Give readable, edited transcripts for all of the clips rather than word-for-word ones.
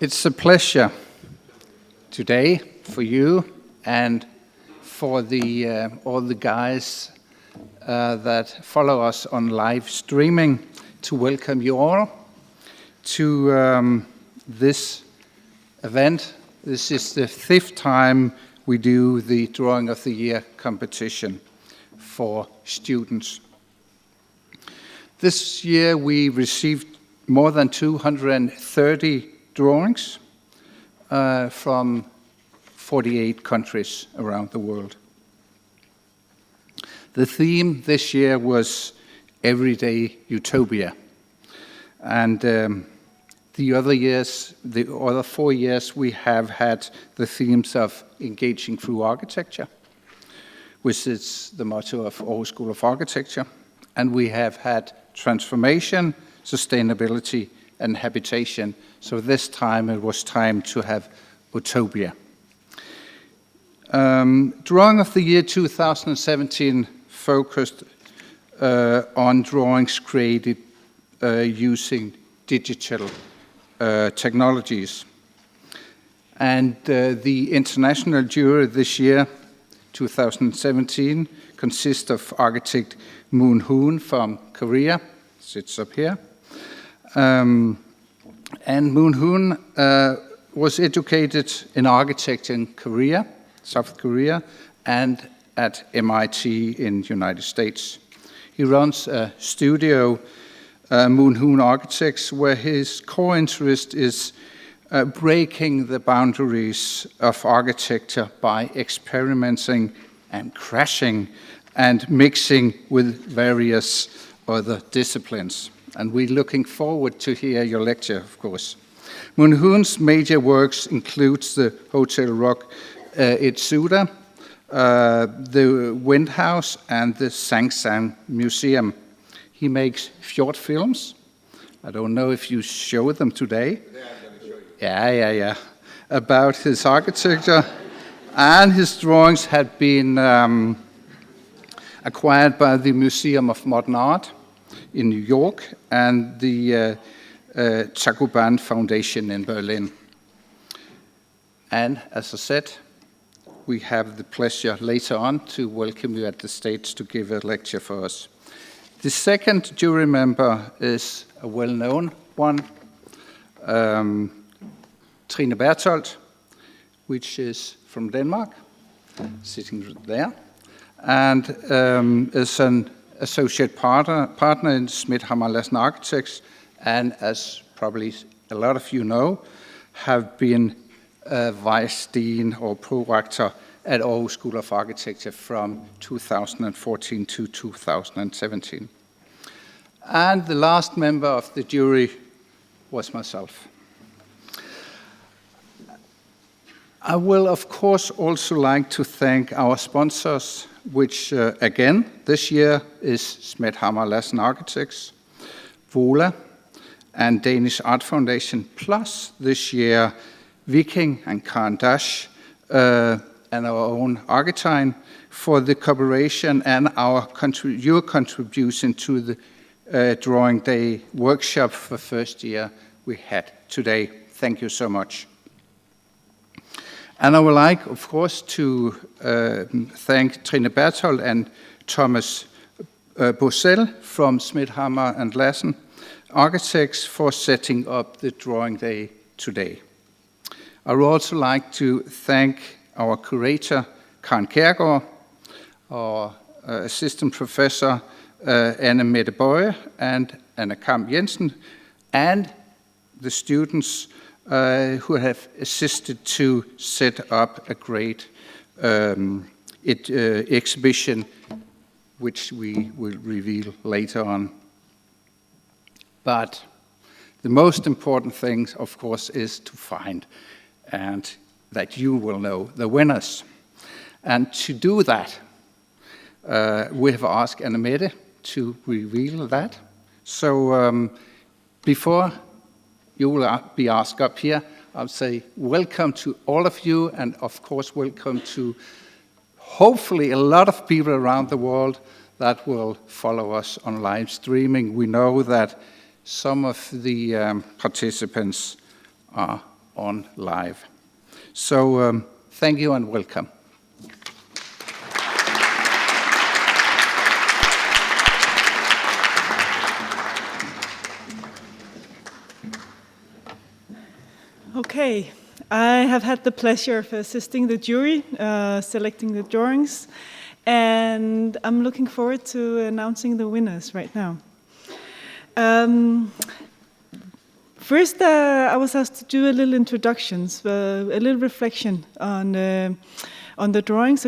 It's a pleasure today for you and for all the guys that follow us on live streaming to welcome you all to this event. This is the 5th time we do the Drawing of the Year competition for students. This year we received more than 230 drawings from 48 countries around the world. The theme this year was Everyday Utopia. And the other 4 years, we have had the themes of engaging through architecture, which is the motto of Aarhus School of Architecture. And we have had transformation, sustainability, and habitation. So this time it was time to have utopia. Drawing of the Year 2017 focused on drawings created using digital technologies. And the international jury this year, 2017, consists of architect Moon Hoon from Korea, sits up here. And Moon Hoon was educated in architecture in Korea, South Korea, and at MIT in the United States. He runs a studio, Moon Hoon Architects, where his core interest is breaking the boundaries of architecture by experimenting and crashing and mixing with various other disciplines. And we're looking forward to hear your lecture, of course. Moon Hoon's major works includes the Hotel Rock Itsuda, the Wind House, and the Sangsan Museum. He makes short films. I don't know if you show them today. Yeah. About his architecture. And his drawings had been acquired by the Museum of Modern Art in New York and the Takuban Foundation in Berlin. And as I said, we have the pleasure later on to welcome you at the stage to give a lecture for us. The second jury member is a well-known one, Trine Bertholdt, which is from Denmark, sitting there, and is an associate partner in Schmidt-Hammer Lassen Architects, and as probably a lot of you know, have been vice dean or pro-rector at Aarhus School of Architecture from 2014 to 2017. And the last member of the jury was myself. I will, of course, also like to thank our sponsors, which, again, this year is Schmidt-Hammer Lassen Architects, Vola, and Danish Art Foundation, plus this year Viking and Karen Dash, and our own Architine for the cooperation and your contribution to the Drawing Day workshop for first year we had today. Thank you so much. And I would like, of course, to thank Trine Bertholdt and Thomas Bossel from Schmidt-Hammer and Lassen Architects for setting up the Drawing Day today. I would also like to thank our curator, Karen Kjærgaard, our assistant professor, Anne Mette Bøje and Anna Kamp Jensen, and the students who have assisted to set up a great exhibition, which we will reveal later on. But the most important thing, of course, is to find and that you will know the winners. And to do that, we have asked Anna Mette to reveal that. So before you will be asked up here, I'll say welcome to all of you, and of course welcome to hopefully a lot of people around the world that will follow us on live streaming. We know that some of the participants are on live. So thank you and welcome. Okay, I have had the pleasure of assisting the jury, selecting the drawings, and I'm looking forward to announcing the winners right now. First, I was asked to do a little introductions, a little reflection on the drawings,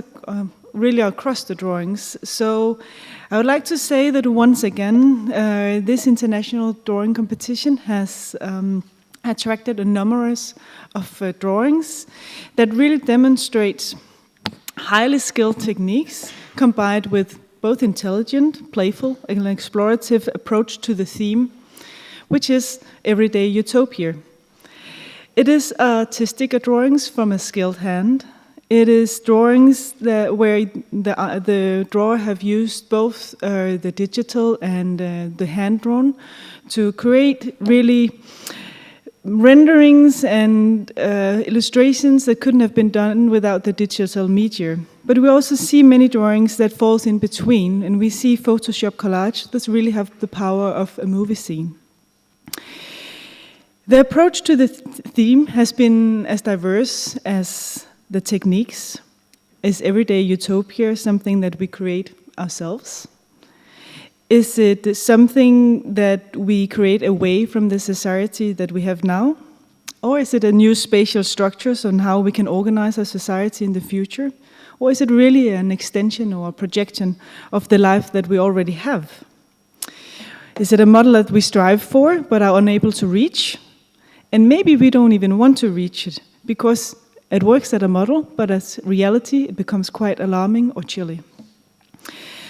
really across the drawings. So I would like to say that once again, this international drawing competition has attracted a numerous of drawings that really demonstrate highly skilled techniques combined with both intelligent, playful, and explorative approach to the theme, which is everyday utopia. It is artistic drawings from a skilled hand. It is drawings where the drawer have used both the digital and the hand-drawn to create really renderings and illustrations that couldn't have been done without the digital media. But we also see many drawings that falls in between, and we see Photoshop collage that really have the power of a movie scene. The approach to the theme has been as diverse as the techniques. Is everyday utopia something that we create ourselves? Is it something that we create away from the society that we have now? Or is it a new spatial structures on how we can organize our society in the future? Or is it really an extension or a projection of the life that we already have? Is it a model that we strive for but are unable to reach? And maybe we don't even want to reach it because it works as a model, but as reality it becomes quite alarming or chilly.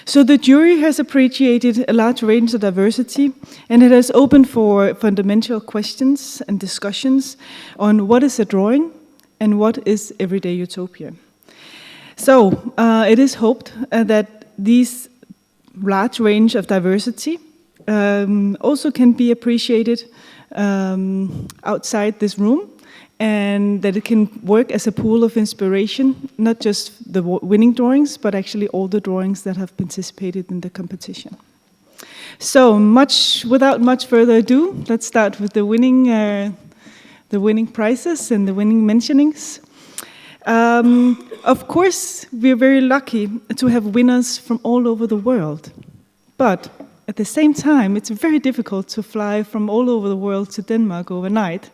So the jury has appreciated a large range of diversity, and it has opened for fundamental questions and discussions on what is a drawing and what is everyday utopia. So it is hoped that these large range of diversity also can be appreciated outside this room, and that it can work as a pool of inspiration, not just the winning drawings, but actually all the drawings that have participated in the competition. So, without much further ado, let's start with the winning prizes and the winning mentionings. Of course, we're very lucky to have winners from all over the world, but at the same time, it's very difficult to fly from all over the world to Denmark overnight.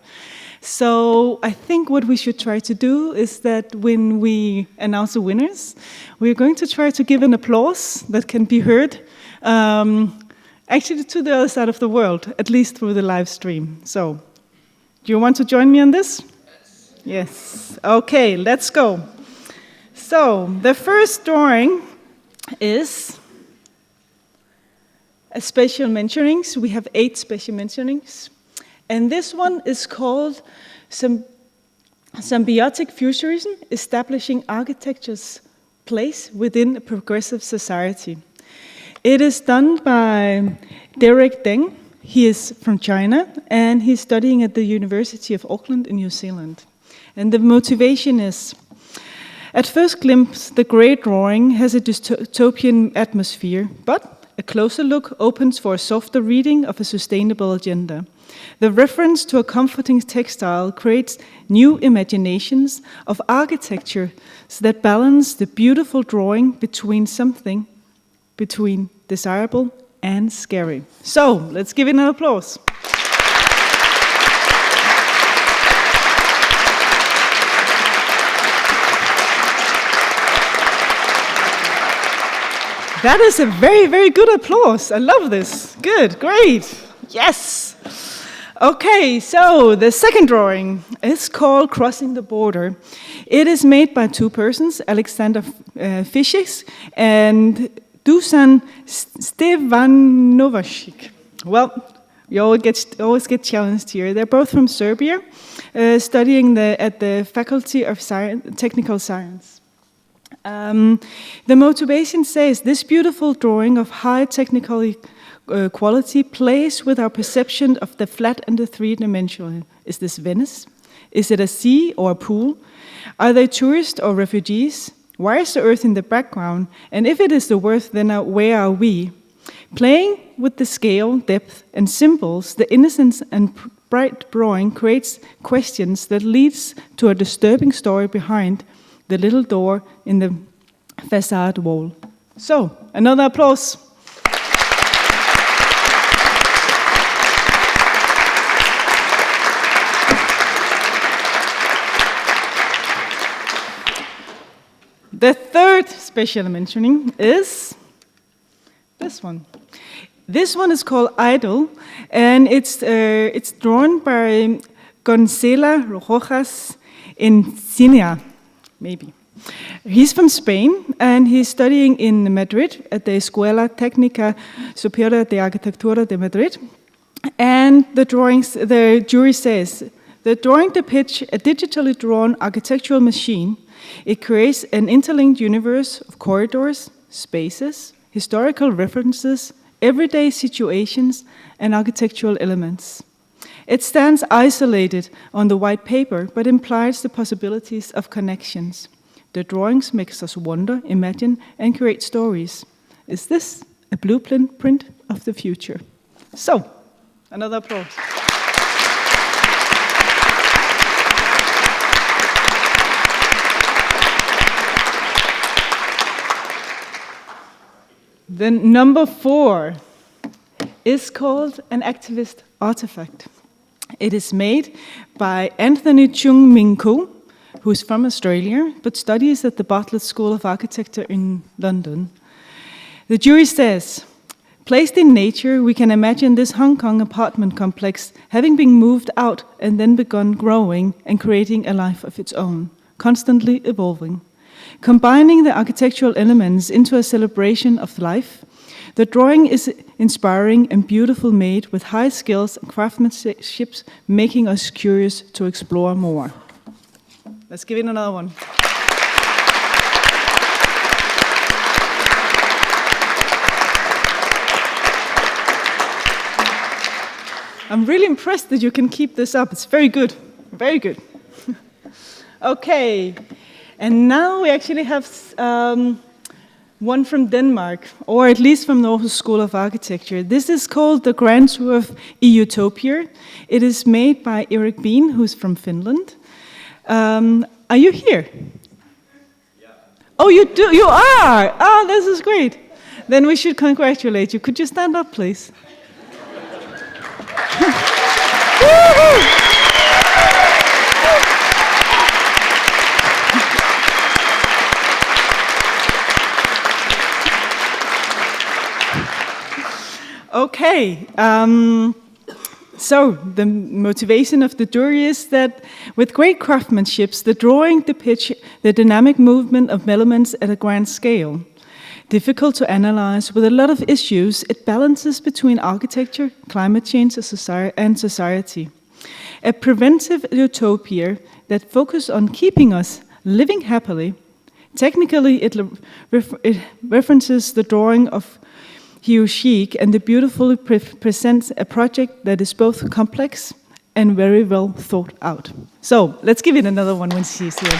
So I think what we should try to do is that when we announce the winners, we're going to try to give an applause that can be heard actually to the other side of the world, at least through the live stream. So, do you want to join me on this? Yes. Okay, let's go. So, the first drawing is a special mentionings. We have 8 special mentionings. And this one is called Symbiotic Futurism, Establishing Architecture's Place Within a Progressive Society. It is done by Derek Deng. He is from China, and he's studying at the University of Auckland in New Zealand. And the motivation is, at first glimpse, the great drawing has a dystopian atmosphere, but a closer look opens for a softer reading of a sustainable agenda. The reference to a comforting textile creates new imaginations of architecture that balance the beautiful drawing between something between desirable and scary. So, let's give it an applause. That is a very, very good applause. I love this. Good, great. Yes. Okay, so the second drawing is called Crossing the Border. It is made by 2 persons, Alexander Fischis and Dusan Stevanovic. Well, you always get challenged here. They're both from Serbia, studying at the Faculty of Technical Science. The motivation says, this beautiful drawing of high technical quality plays with our perception of the flat and the three-dimensional. Is this Venice? Is it a sea or a pool? Are they tourists or refugees? Why is the earth in the background? And if it is the earth, then where are we? Playing with the scale, depth, and symbols, the innocence and bright drawing creates questions that leads to a disturbing story behind the little door in the facade wall. So, another applause. The third special mentioning is this one. This one is called Idol, and it's drawn by Gonzalo Rojas Encina, maybe. He's from Spain, and he's studying in Madrid at the Escuela Técnica Superior de Arquitectura de Madrid. And the jury says, the drawing depicts a digitally drawn architectural machine. It creates an interlinked universe of corridors, spaces, historical references, everyday situations, and architectural elements. It stands isolated on the white paper, but implies the possibilities of connections. The drawings make us wonder, imagine, and create stories. Is this a blueprint of the future? So, another applause. Then number 4 is called an activist artifact. It is made by Anthony Chung Min Ko, who is from Australia, but studies at the Bartlett School of Architecture in London. The jury says, placed in nature, we can imagine this Hong Kong apartment complex having been moved out and then begun growing and creating a life of its own, constantly evolving. Combining the architectural elements into a celebration of life, the drawing is inspiring and beautiful, made with high skills and craftsmanship, making us curious to explore more. Let's give it another one. I'm really impressed that you can keep this up. It's very good, very good. Okay, and now we actually have one from Denmark, or at least from the Aarhus School of Architecture. This is called the Grand Tour of Utopia. It is made by Erik Bean, who's from Finland. Are you here? Yeah. Oh, you do? You are? Oh, this is great. Then we should congratulate you. Could you stand up, please? Okay, so the motivation of the jury is that with great craftsmanship, the drawing depicts the dynamic movement of elements at a grand scale. Difficult to analyze, with a lot of issues, it balances between architecture, climate change, and society. A preventive utopia that focuses on keeping us living happily. Technically, it references the drawing of Hugh Sheik, and it beautifully presents a project that is both complex and very well thought out. So, let's give it another one when she's here.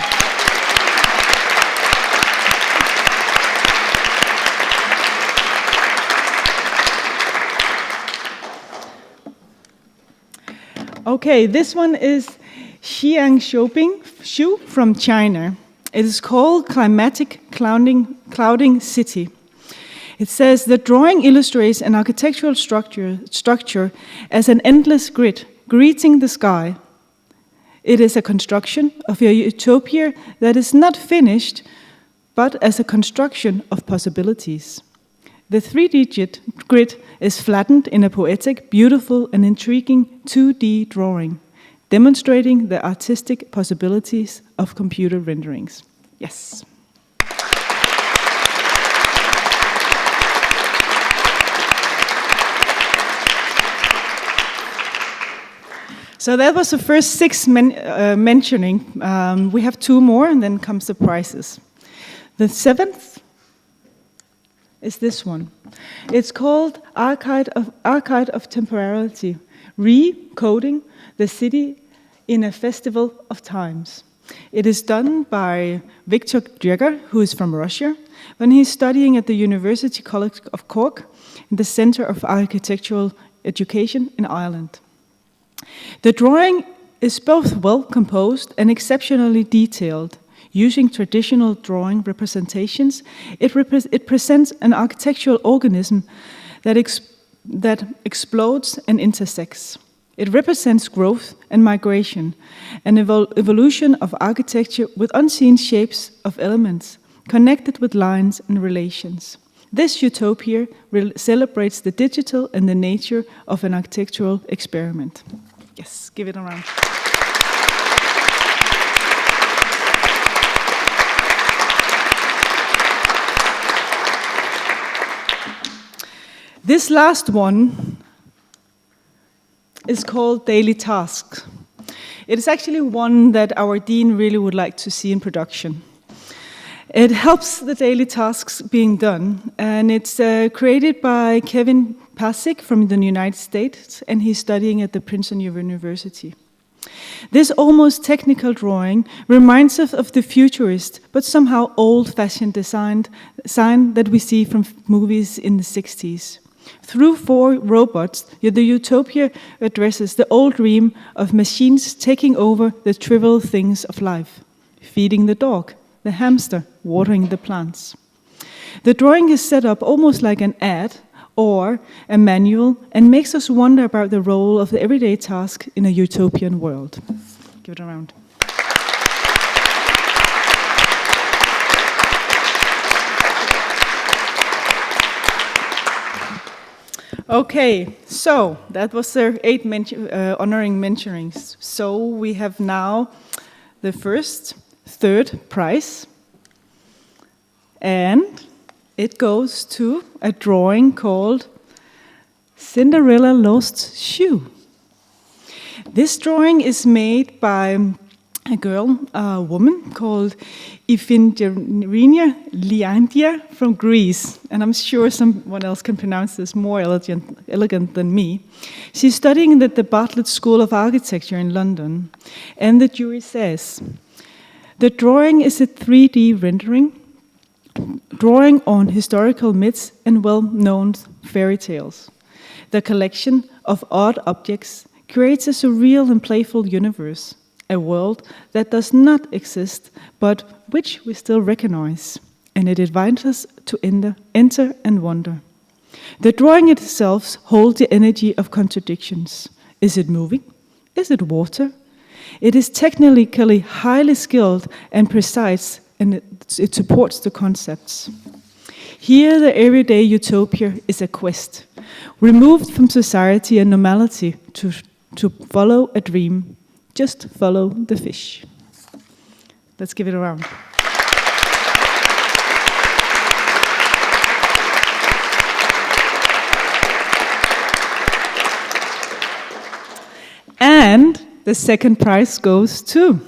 Okay, this one is Xiang Shu from China. It is called Climatic Clouding City. It says, the drawing illustrates an architectural structure as an endless grid greeting the sky. It is a construction of a utopia that is not finished, but as a construction of possibilities. The 3D grid is flattened in a poetic, beautiful, and intriguing 2D drawing, demonstrating the artistic possibilities of computer renderings. Yes. So that was the first 6 mentioning. We have 2 more, and then comes the prizes. The 7th is this one. It's called Archive of Temporality, Recoding the City in a festival of times. It is done by Victor Jäger, who is from Russia, when he's studying at the University College of Cork, in the Centre of Architectural Education in Ireland. The drawing is both well composed and exceptionally detailed. Using traditional drawing representations, it presents an architectural organism that explodes and intersects. It represents growth and migration, an evolution of architecture with unseen shapes of elements, connected with lines and relations. This utopia celebrates the digital and the nature of an architectural experiment. Yes, give it a round. This last one is called Daily Tasks. It is actually one that our dean really would like to see in production. It helps the daily tasks being done, and it's created by Kevin Pasik from the United States, and he's studying at the Princeton University. This almost technical drawing reminds us of the futurist, but somehow old-fashioned design that we see from movies in the 60s. Through 4 robots, the utopia addresses the old dream of machines taking over the trivial things of life, feeding the dog, the hamster, watering the plants. The drawing is set up almost like an ad or a manual and makes us wonder about the role of the everyday task in a utopian world. Give it a round. Okay, so that was their 8 honoring mentionings. So we have now the first, 3rd prize, and it goes to a drawing called Cinderella Lost Shoe. This drawing is made by a woman called Ifingerina Liandia from Greece, and I'm sure someone else can pronounce this more elegant than me. She's studying at the Bartlett School of Architecture in London, and the jury says, the drawing is a 3D rendering, drawing on historical myths and well-known fairy tales. The collection of odd objects creates a surreal and playful universe, a world that does not exist, but which we still recognize, and it invites us to enter and wonder. The drawing itself holds the energy of contradictions. Is it moving? Is it water? It is technically highly skilled and precise, and it supports the concepts. Here, the everyday utopia is a quest, removed from society and normality to follow a dream. Just follow the fish. Let's give it a round. And the second prize goes to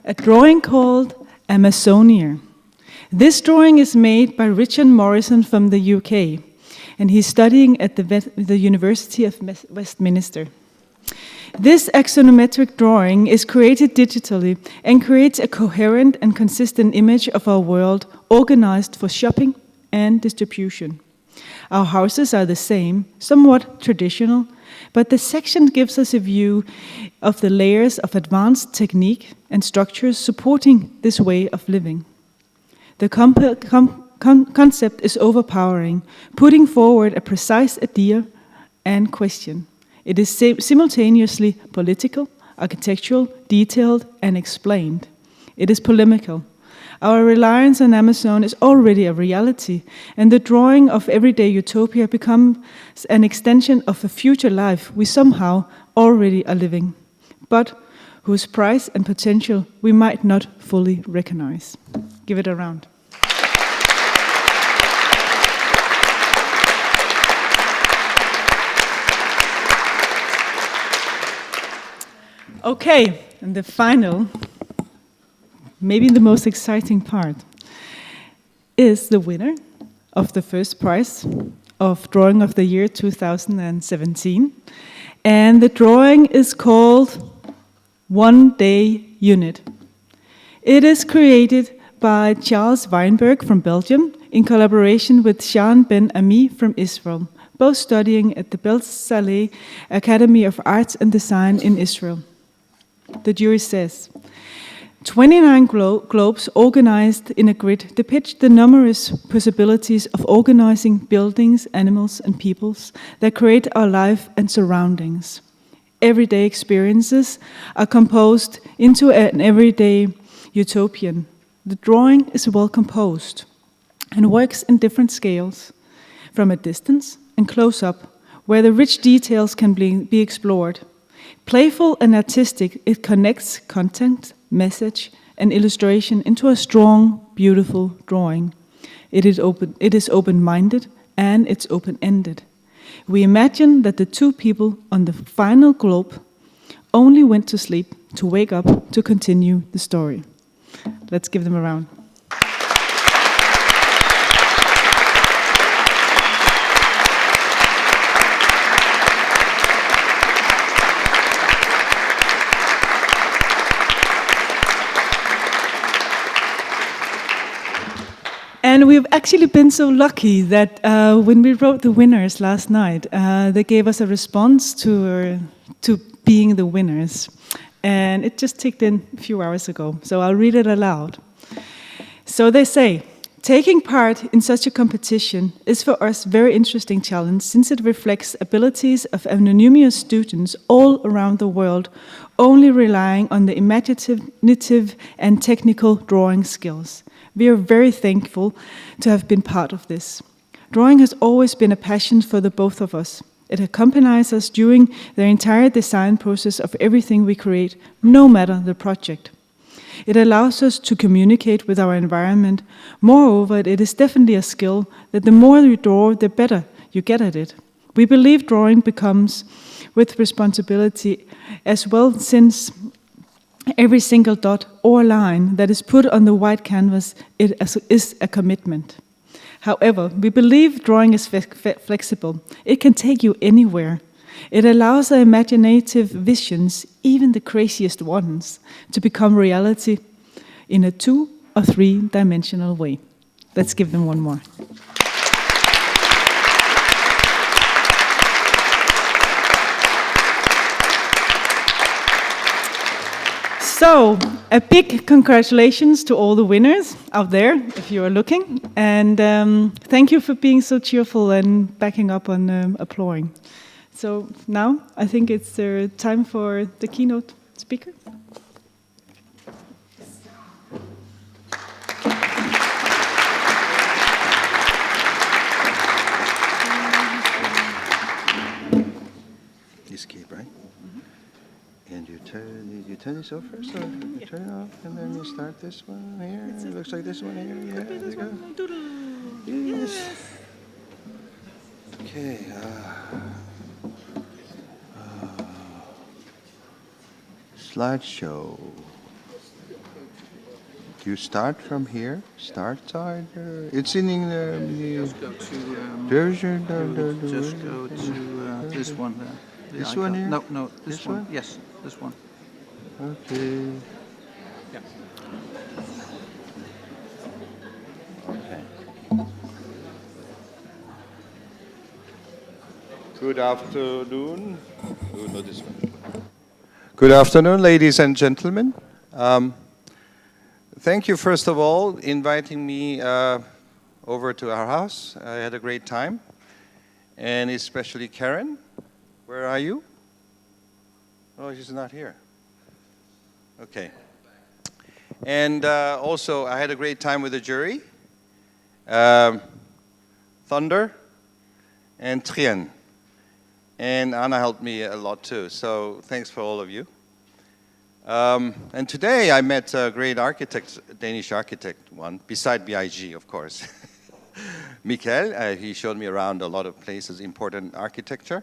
a drawing called Amazonia. This drawing is made by Richard Morrison from the UK, and he's studying at the University of Westminster. This axonometric drawing is created digitally and creates a coherent and consistent image of our world organized for shopping and distribution. Our houses are the same, somewhat traditional, but the section gives us a view of the layers of advanced technique and structures supporting this way of living. The concept is overpowering, putting forward a precise idea and question. It is simultaneously political, architectural, detailed, and explained. It is polemical. Our reliance on Amazon is already a reality, and the drawing of everyday utopia becomes an extension of a future life we somehow already are living, but whose price and potential we might not fully recognize. Give it a round. Okay, and the final, maybe the most exciting part, is the winner of the first prize of Drawing of the Year 2017. And the drawing is called One Day Unit. It is created by Charles Weinberg from Belgium in collaboration with Jean Ben Ami from Israel, both studying at the Bezalel Academy of Arts and Design in Israel. The jury says, 29 globes organized in a grid depict the numerous possibilities of organizing buildings, animals, and peoples that create our life and surroundings. Everyday experiences are composed into an everyday utopian. The drawing is well composed and works in different scales, from a distance and close up, where the rich details can be explored. Playful and artistic, it connects content, message, and illustration into a strong, beautiful drawing. It is open-minded and it's open-ended. We imagine that the two people on the final globe only went to sleep to wake up to continue the story. Let's give them a round. And we've actually been so lucky that when we wrote the winners last night, they gave us a response to being the winners. And it just ticked in a few hours ago, so I'll read it aloud. So they say, taking part in such a competition is for us a very interesting challenge since it reflects abilities of anonymous students all around the world, only relying on the imaginative and technical drawing skills. We are very thankful to have been part of this. Drawing has always been a passion for the both of us. It accompanies us during the entire design process of everything we create, no matter the project. It allows us to communicate with our environment. Moreover, it is definitely a skill that the more you draw, the better you get at it. We believe drawing becomes with responsibility as well, since every single dot or line that is put on the white canvas is a commitment. However, we believe drawing is flexible. It can take you anywhere. It allows our imaginative visions, even the craziest ones, to become reality in a 2- or 3-dimensional way. Let's give them one more. So, a big congratulations to all the winners out there, if you are looking. And thank you for being so cheerful and backing up on applauding. So now, I think it's time for the keynote speaker. This key, right? And you turn this off first, or you turn it off, and then you start this one here. It looks like this one here. Yeah, there you go. Yes. Okay. Slideshow. You start from here. Start side. It's in the Just go to version. just go to this one there. The This icon. one here? No, this one. one? Yes, this one. Okay. Yeah. Okay. Good afternoon. Oh, not this one. Good afternoon, ladies and gentlemen. Thank you, first of all, inviting me over to our house. I had a great time. And especially Karen. Where are you? Oh, she's not here. Okay. And also, I had a great time with the jury. Thunder and Trien. And Anna helped me a lot too, so thanks for all of you. And today I met a great architect, Danish architect one, beside BIG, of course. Mikael, he showed me around a lot of places, important architecture.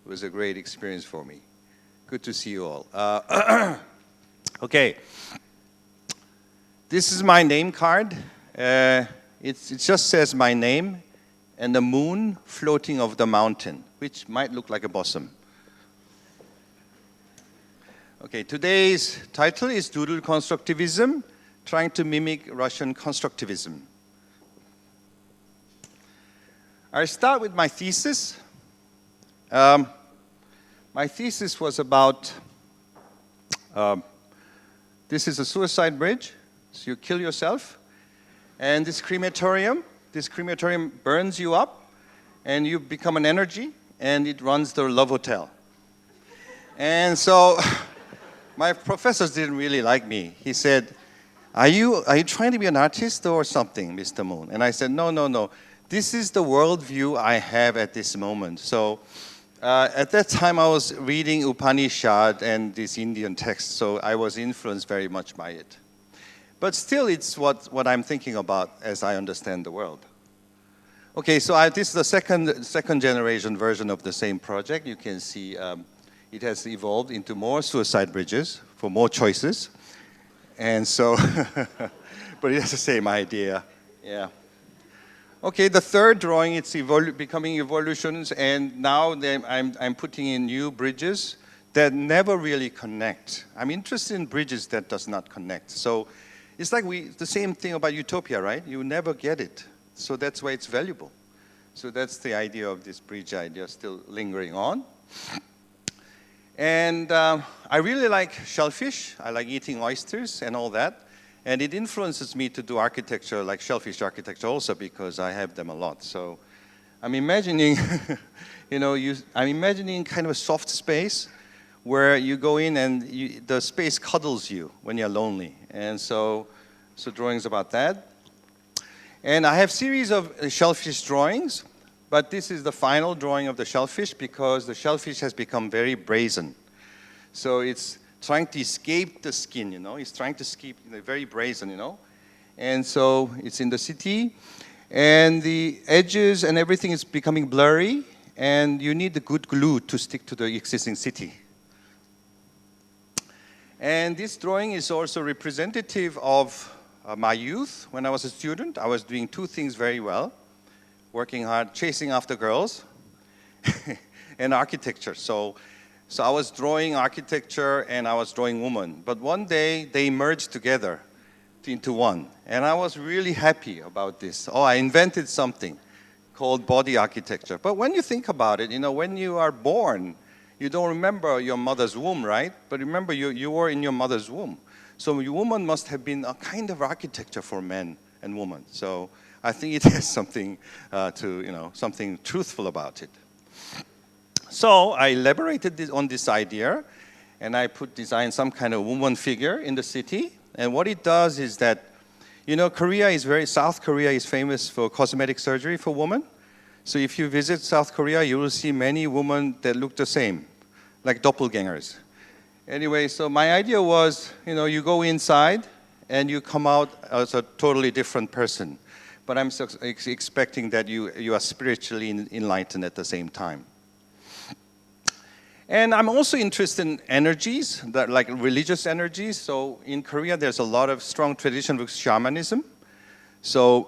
It was a great experience for me. Good to see you all. Okay. This is my name card. It just says my name and the moon floating over the mountain, which might look like a bosom. Okay, today's title is Doodle Constructivism, trying to mimic Russian constructivism. I start with my thesis. My thesis was about, this is a suicide bridge, so you kill yourself, and this crematorium burns you up, and you become an energy, and it runs the love hotel. And so my professors didn't really like me. He said, are you trying to be an artist or something, Mr. Moon? And I said, no. This is the worldview I have at this moment. So at that time, I was reading Upanishad and this Indian text, so I was influenced very much by it. But still, it's what I'm thinking about as I understand the world. Okay, so this is the second generation version of the same project. You can see it has evolved into more suicide bridges for more choices. And so, but it has the same idea, yeah. Okay, the third drawing, it's becoming evolutions, and now I'm putting in new bridges that never really connect. I'm interested in bridges that does not connect. So it's like the same thing about utopia, right? You never get it. So that's why it's valuable. So that's the idea of this bridge idea still lingering on. And I really like shellfish. I like eating oysters and all that. And it influences me to do architecture, like shellfish architecture also, because I have them a lot. So I'm imagining, I'm imagining kind of a soft space where you go in and the space cuddles you when you're lonely. And so drawings about that. And I have series of shellfish drawings, but this is the final drawing of the shellfish because the shellfish has become very brazen. So it's trying to escape the skin, It's trying to escape, very brazen, And so it's in the city, and the edges and everything is becoming blurry, and you need the good glue to stick to the existing city. And this drawing is also representative of my youth. When I was a student, I was doing two things very well: working hard, chasing after girls, and architecture. So I was drawing architecture and I was drawing women. But one day they merged together into one. And I was really happy about this. Oh, I invented something called body architecture. But when you think about it, when you are born, you don't remember your mother's womb, right? But remember, you were in your mother's womb. So your woman must have been a kind of architecture for men and women. So I think it has something something truthful about it. So I elaborated on this idea, and I designed some kind of woman figure in the city. And what it does is that, South Korea is famous for cosmetic surgery for women. So if you visit South Korea, you will see many women that look the same, like doppelgangers. Anyway, so my idea was, you go inside and you come out as a totally different person. But I'm expecting that you are spiritually enlightened at the same time. And I'm also interested in energies, like religious energies. So in Korea, there's a lot of strong tradition with shamanism. So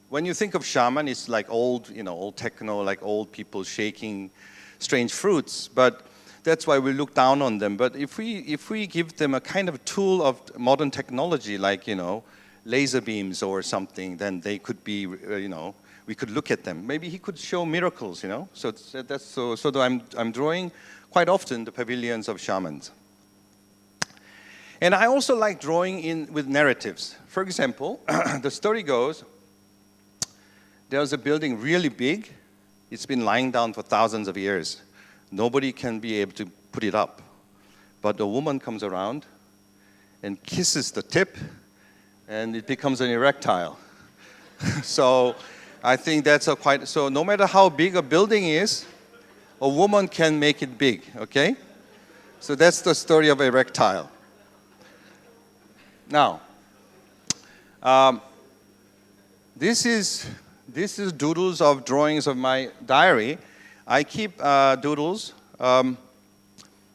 when you think of shaman, it's like old techno, like old people shaking strange fruits. But that's why we look down on them. But if we give them a kind of tool of modern technology, like laser beams or something, then they could be, we could look at them. Maybe he could show miracles, So I'm drawing quite often the pavilions of shamans. And I also like drawing with narratives. For example, the story goes, there's a building really big. It's been lying down for thousands of years. Nobody can be able to put it up. But a woman comes around and kisses the tip, and it becomes an erectile. So I think that's so no matter how big a building is, a woman can make it big, okay? So that's the story of erectile. Now, this is doodles of drawings of my diary. I keep doodles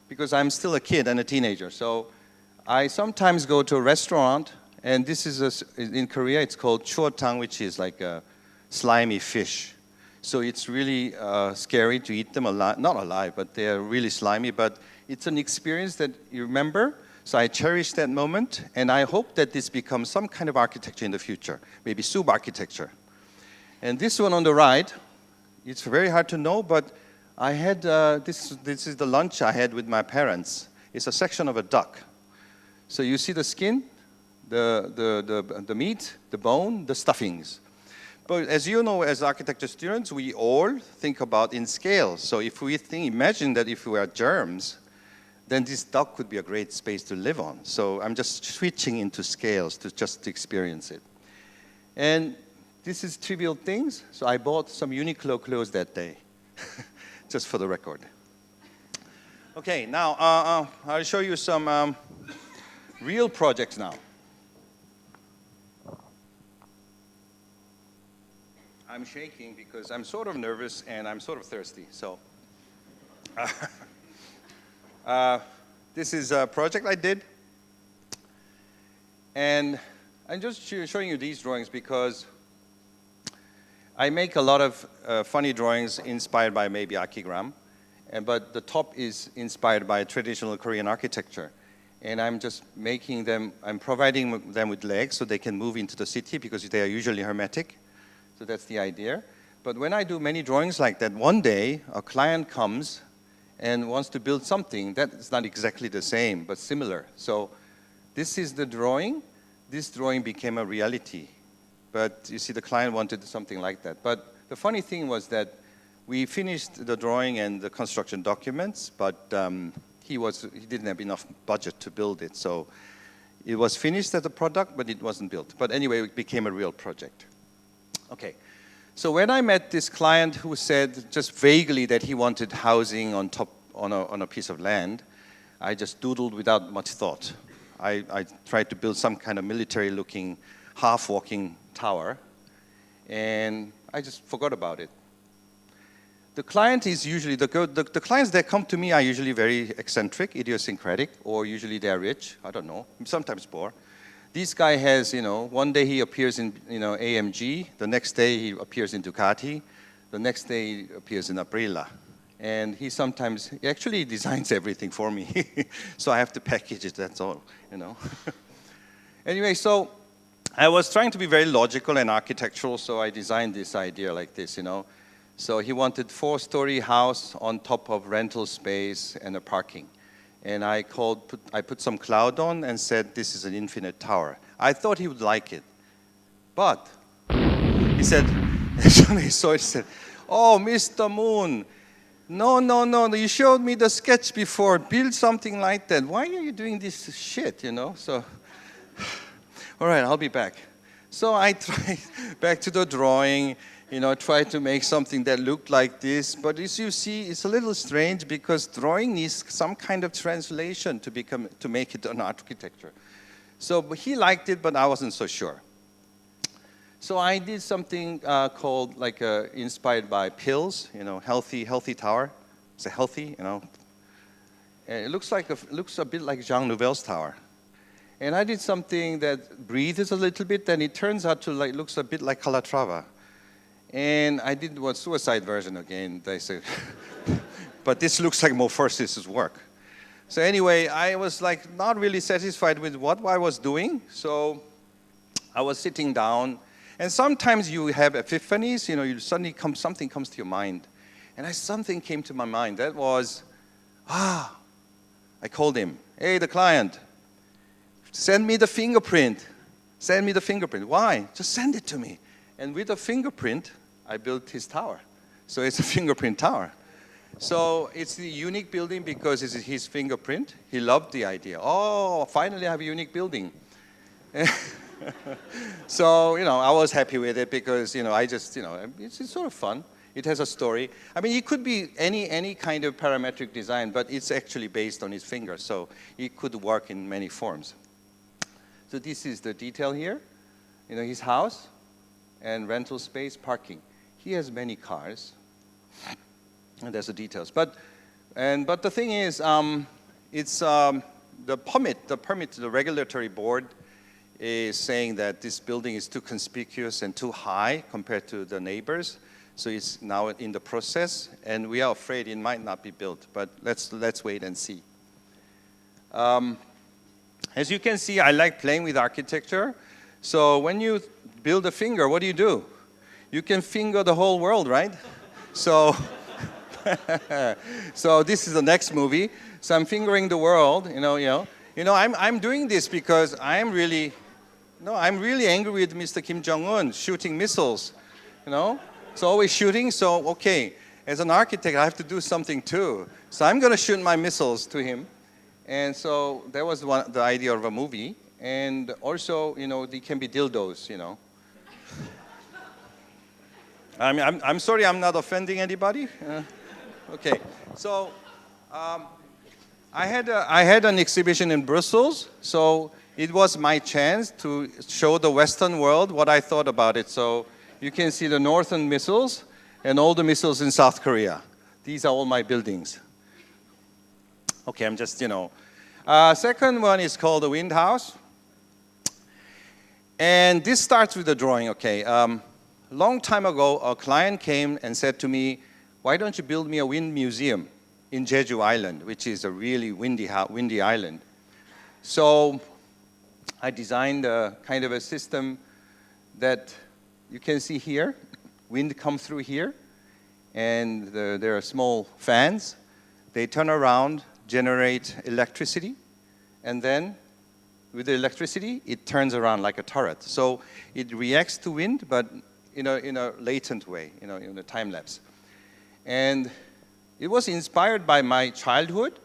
because I'm still a kid and a teenager. So I sometimes go to a restaurant, and this is in Korea, it's called chuotang, which is like a slimy fish. So it's really scary to eat them alive, not alive, but they're really slimy, but it's an experience that you remember. So I cherish that moment, and I hope that this becomes some kind of architecture in the future, maybe soup architecture. And this one on the right, it's very hard to know, but I had, this is the lunch I had with my parents. It's a section of a duck. So you see the skin, the meat, the bone, the stuffings. But as you know, as architecture students, we all think about in scale. So if we imagine that if we are germs, then this duck could be a great space to live on. So I'm just switching into scales to just experience it. And this is trivial things. So I bought some Uniqlo clothes that day, just for the record. Okay, now I'll show you some real projects now. I'm shaking because I'm sort of nervous and I'm sort of thirsty. So this is a project I did. And I'm just showing you these drawings because I make a lot of funny drawings inspired by maybe Akigram. But the top is inspired by traditional Korean architecture. And I'm just making them, I'm providing them with legs so they can move into the city because they are usually hermetic. So that's the idea. But when I do many drawings like that, one day a client comes and wants to build something that is not exactly the same, but similar. So this is the drawing. This drawing became a reality. But you see, the client wanted something like that. But the funny thing was that we finished the drawing and the construction documents, but he didn't have enough budget to build it. So it was finished as a product, but it wasn't built. But anyway, it became a real project. Okay, so when I met this client who said just vaguely that he wanted housing on top on a piece of land, I just doodled without much thought. I tried to build some kind of military-looking, half-walking tower, and I just forgot about it. The client is usually, the clients that come to me are usually very eccentric, idiosyncratic, or usually they're rich, I don't know, sometimes poor. This guy has, one day he appears in, AMG, the next day he appears in Ducati, the next day he appears in Aprilia. And he actually designs everything for me. So I have to package it, that's all, Anyway, so I was trying to be very logical and architectural, so I designed this idea like this, So he wanted 4-story house on top of rental space and a parking. And I put some cloud on and said, this is an infinite tower. I thought he would like it. But he said, he saw it, he said, oh, Mr. Moon, no, you showed me the sketch before. Build something like that. Why are you doing this shit, So, all right, I'll be back. So I tried back to the drawing, tried to make something that looked like this. But as you see, it's a little strange because drawing needs some kind of translation to make it an architecture. So he liked it, but I wasn't so sure. So I did something called inspired by pills, healthy tower. It's a healthy, And it looks a bit like Jean Nouvel's tower. And I did something that breathes a little bit, and it turns out to looks a bit like Calatrava. And I did one suicide version again, they said. But this looks like Morphosis's work. So anyway, I was not really satisfied with what I was doing. So I was sitting down. And sometimes you have epiphanies, you suddenly something comes to your mind. And something came to my mind. That was, I called him, hey, the client, send me the fingerprint. Send me the fingerprint. Why? Just send it to me. And with a fingerprint, I built his tower. So it's a fingerprint tower. So it's a unique building because it's his fingerprint. He loved the idea. Oh, finally I have a unique building. So, I was happy with it because, I just, it's sort of fun. It has a story. I mean, it could be any kind of parametric design, but it's actually based on his finger. So it could work in many forms. So this is the detail here. His house and rental space, parking. He has many cars, and there's the details. But the thing is, it's the permit, the regulatory board is saying that this building is too conspicuous and too high compared to the neighbors. So it's now in the process, and we are afraid it might not be built, but let's wait and see. As you can see, I like playing with architecture. So when you build a finger, what do? You can finger the whole world, right? So, so this is the next movie. So I'm fingering the world, I'm doing this because I'm really angry with Mr. Kim Jong-un shooting missiles, So always shooting, so okay, as an architect, I have to do something too. So I'm going to shoot my missiles to him. And so that was the idea of a movie. And also, they can be dildos, I'm sorry I'm not offending anybody. Okay, so I had an exhibition in Brussels, so it was my chance to show the Western world what I thought about it. So you can see the northern missiles and all the missiles in South Korea. These are all my buildings. Okay, I'm just, second one is called the Wind House. And this starts with the drawing, okay. Long time ago, a client came and said to me, why don't you build me a wind museum in Jeju Island, which is a really windy island. So I designed a kind of a system that you can see here. Wind comes through here, and there are small fans. They turn around, generate electricity, and then with the electricity, it turns around like a turret. So it reacts to wind, but in a latent way, in a time lapse. And it was inspired by my childhood.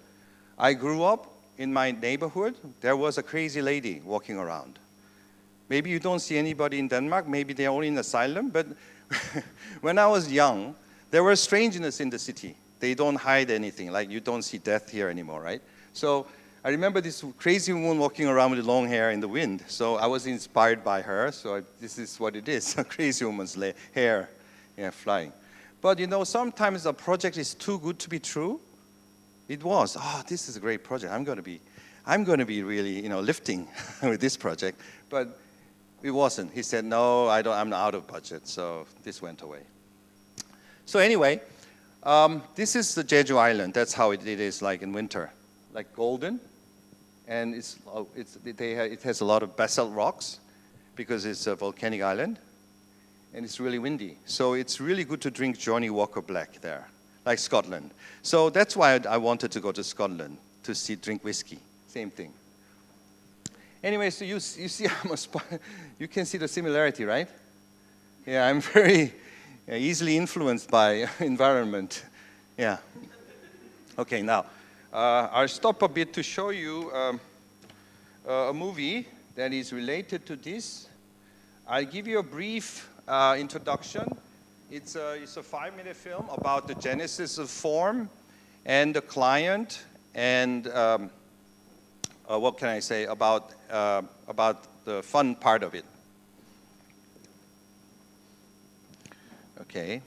I grew up in my neighborhood. There was a crazy lady walking around. Maybe you don't see anybody in Denmark. Maybe they're only in asylum. But when I was young, there was strangeness in the city. They don't hide anything. Like you don't see death here anymore, right? So I remember this crazy woman walking around with long hair in the wind. So I was inspired by her. So this is what it is, a crazy woman's hair flying. But sometimes a project is too good to be true. It was, this is a great project. I'm going to be really, lifting with this project. But it wasn't. He said, no, I'm out of budget. So this went away. So anyway, this is the Jeju Island. That's how it is like in winter, like golden. And it has a lot of basalt rocks because it's a volcanic island. And it's really windy. So it's really good to drink Johnny Walker Black there, like Scotland. So that's why I wanted to go to Scotland, to drink whiskey. Same thing. Anyway, so you see, you can see the similarity, right? Yeah, I'm very easily influenced by environment. Yeah. Okay, now, I'll stop a bit to show you a movie that is related to this. I'll give you a brief introduction. It's a 5-minute film about the genesis of form and the client and what can I say about the fun part of it. Okay.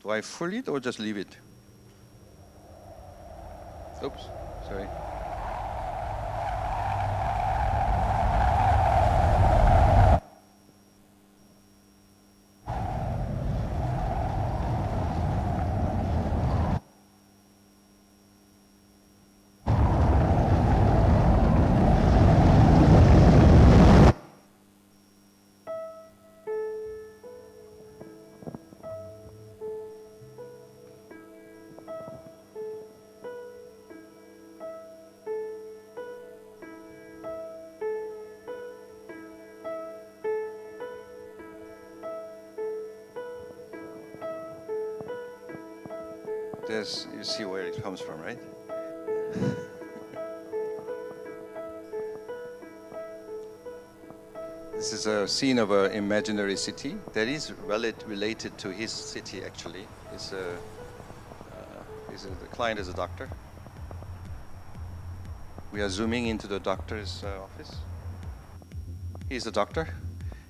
Do I full it or just leave it? Oops, sorry. You see where it comes from, right? This is a scene of an imaginary city that is related to his city, actually. The client is a doctor. We are zooming into the doctor's office. He's a doctor.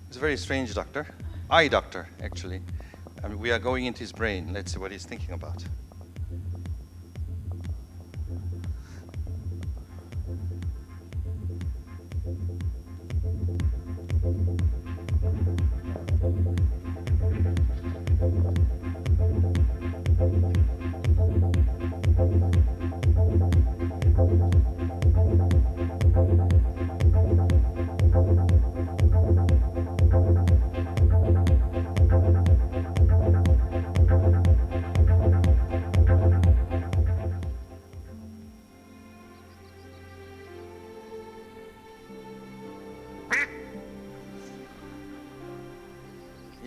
He's a very strange doctor. Eye doctor, actually. I mean, we are going into his brain. Let's see what he's thinking about.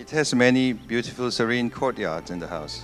It has many beautiful, serene courtyards in the house.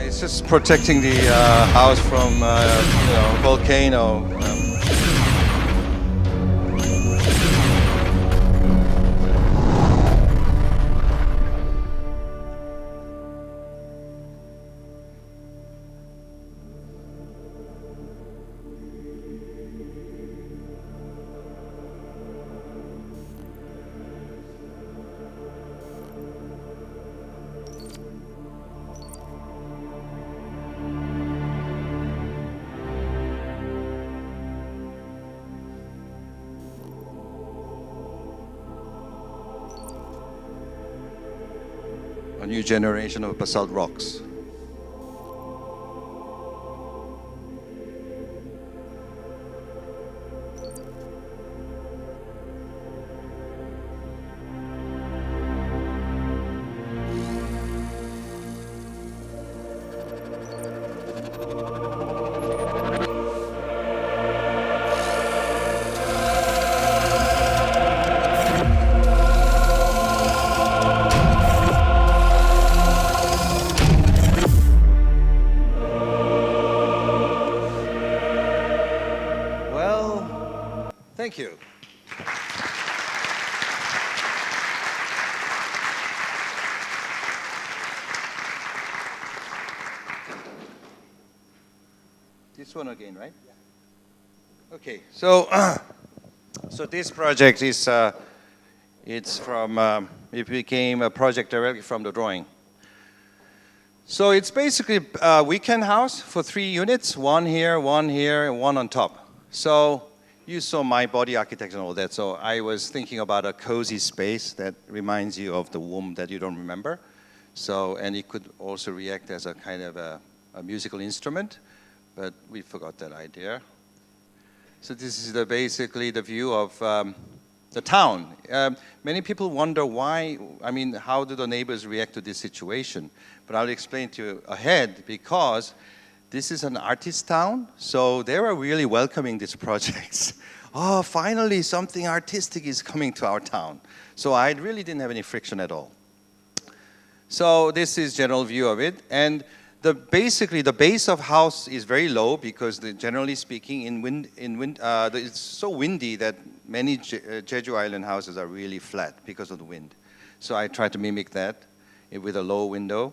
It's just protecting the house from, volcano. A new generation of basalt rocks. Well, thank you. This one again, right? Yeah. Okay, so so this project is it's from it became a project directly from the drawing. So it's basically a weekend house for 3 units, one here, and one on top. So you saw my body architecture and all that. So I was thinking about a cozy space that reminds you of the womb that you don't remember. So, and it could also react as a kind of a musical instrument, but we forgot that idea. So this is basically the view of the town. Many people wonder why, how do the neighbors react to this situation? But I'll explain to you ahead, because this is an artist town, so they were really welcoming these projects. Oh, finally something artistic is coming to our town. So I really didn't have any friction at all. So this is general view of it, and basically the base of house is very low because generally speaking, it's so windy that many Jeju Island houses are really flat because of the wind. So I try to mimic that with a low window,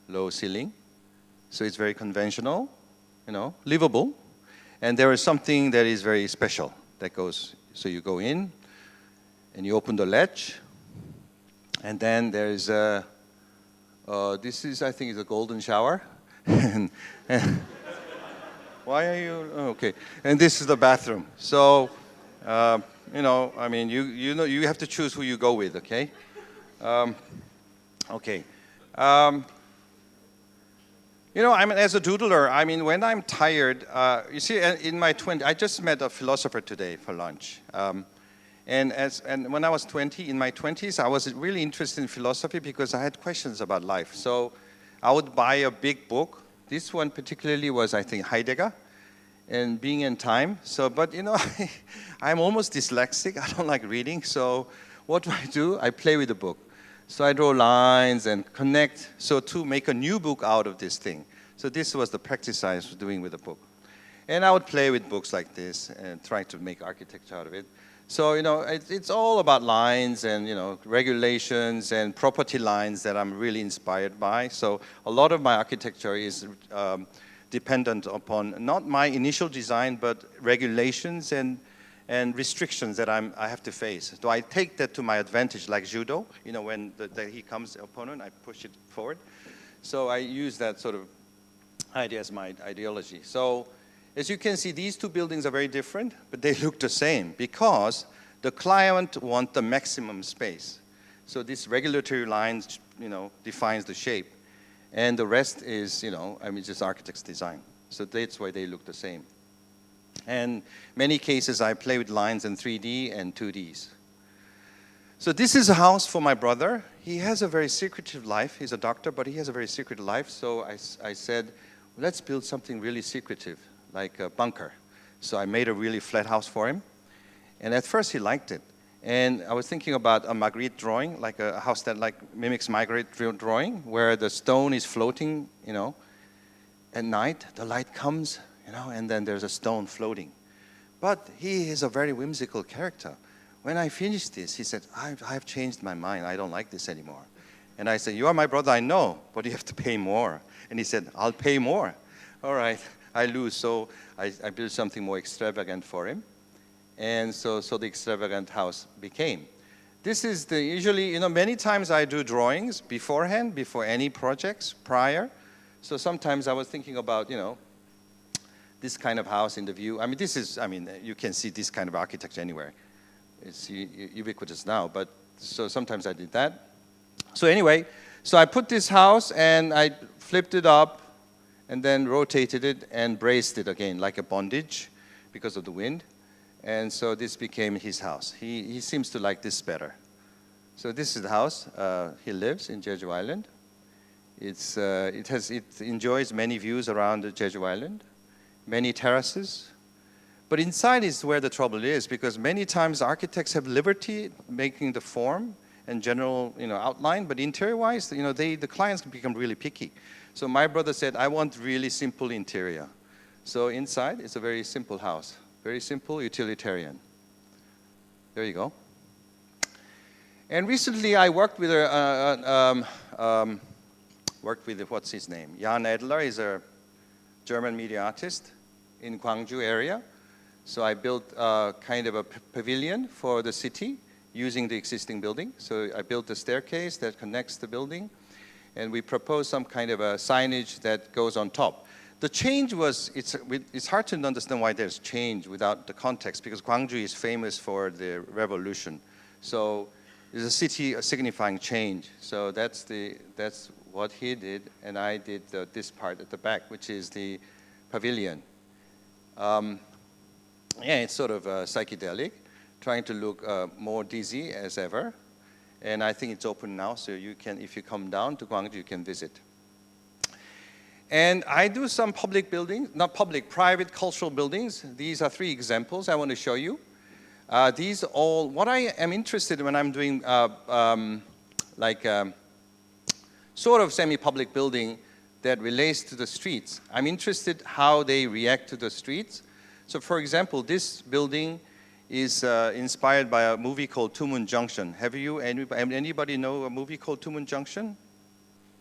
low ceiling. So it's very conventional, livable. And there is something that is very special that goes, so you go in and you open the latch, and then there's this is, I think, is a golden shower. and why are you, okay. And this is the bathroom. So, you have to choose who you go with, okay? Okay. As a doodler, when I'm tired, you see, in my 20s, I just met a philosopher today for lunch. And when I was 20, in my 20s, I was really interested in philosophy because I had questions about life. So I would buy a big book. This one particularly was, I think, Heidegger and Being and Time. So, but you know, I'm almost dyslexic. I don't like reading. So what do? I play with the book. So I draw lines and connect, so to make a new book out of this thing. So this was the practice I was doing with the book. And I would play with books like this and try to make architecture out of it. So, you know, it's all about lines and, you know, regulations and property lines that I'm really inspired by. So a lot of my architecture is dependent upon not my initial design, but regulations and restrictions that I have to face. So I take that to my advantage, like judo. You know, when he comes, opponent, I push it forward. So I use that sort of idea as my ideology. So as you can see, these two buildings are very different, but they look the same because the client wants the maximum space. So this regulatory lines, you know, defines the shape. And the rest is, you know, I mean, just architect's design. So that's why they look the same. And many cases, I play with lines in 3D and 2Ds. So this is a house for my brother. He has a very secretive life. He's a doctor, but he has a very secret life. So I said, let's build something really secretive, like a bunker. So I made a really flat house for him. And at first, he liked it. And I was thinking about a Magritte drawing, like a house that like mimics Magritte drawing, where the stone is floating, you know. At night, the light comes, you know, and then there's a stone floating. But he is a very whimsical character. When I finished this, he said, I've changed my mind. I don't like this anymore. And I said, you are my brother, I know, but you have to pay more. And he said, I'll pay more. All right, I lose. So I built something more extravagant for him. And so the extravagant house became. This is usually, you know, many times I do drawings beforehand, before any projects, prior. So sometimes I was thinking about, you know, this kind of house in the view. I mean, you can see this kind of architecture anywhere. It's ubiquitous now, but so sometimes I did that. So anyway, so I put this house and I flipped it up and then rotated it and braced it again like a bondage because of the wind. And so this became his house. He seems to like this better. So this is the house he lives in Jeju Island. It enjoys many views around the Jeju Island, many terraces. But inside is where the trouble is, because many times architects have liberty making the form and general, you know, outline, but interior-wise, you know, the clients can become really picky. So my brother said, I want really simple interior. So inside, it's a very simple house. Very simple, utilitarian. There you go. And recently I worked with what's his name? Jan Edler is a German media artist in Gwangju area. So I built kind of a pavilion for the city using the existing building. So I built a staircase that connects the building. And we proposed some kind of a signage that goes on top. The change was, it's hard to understand why there's change without the context, because Gwangju is famous for the revolution. So it's a city signifying change. So that's what he did, and I did this part at the back, which is the pavilion. Yeah, it's sort of psychedelic, trying to look more dizzy as ever. And I think it's open now, so you can, if you come down to Gwangju, you can visit. And I do some public buildings, not public, private cultural buildings. These are 3 examples I want to show you. These all, what I am interested in when I'm doing sort of semi-public building that relates to the streets. I'm interested how they react to the streets. So for example, this building is inspired by a movie called Moon Junction. Anybody know a movie called Moon Junction?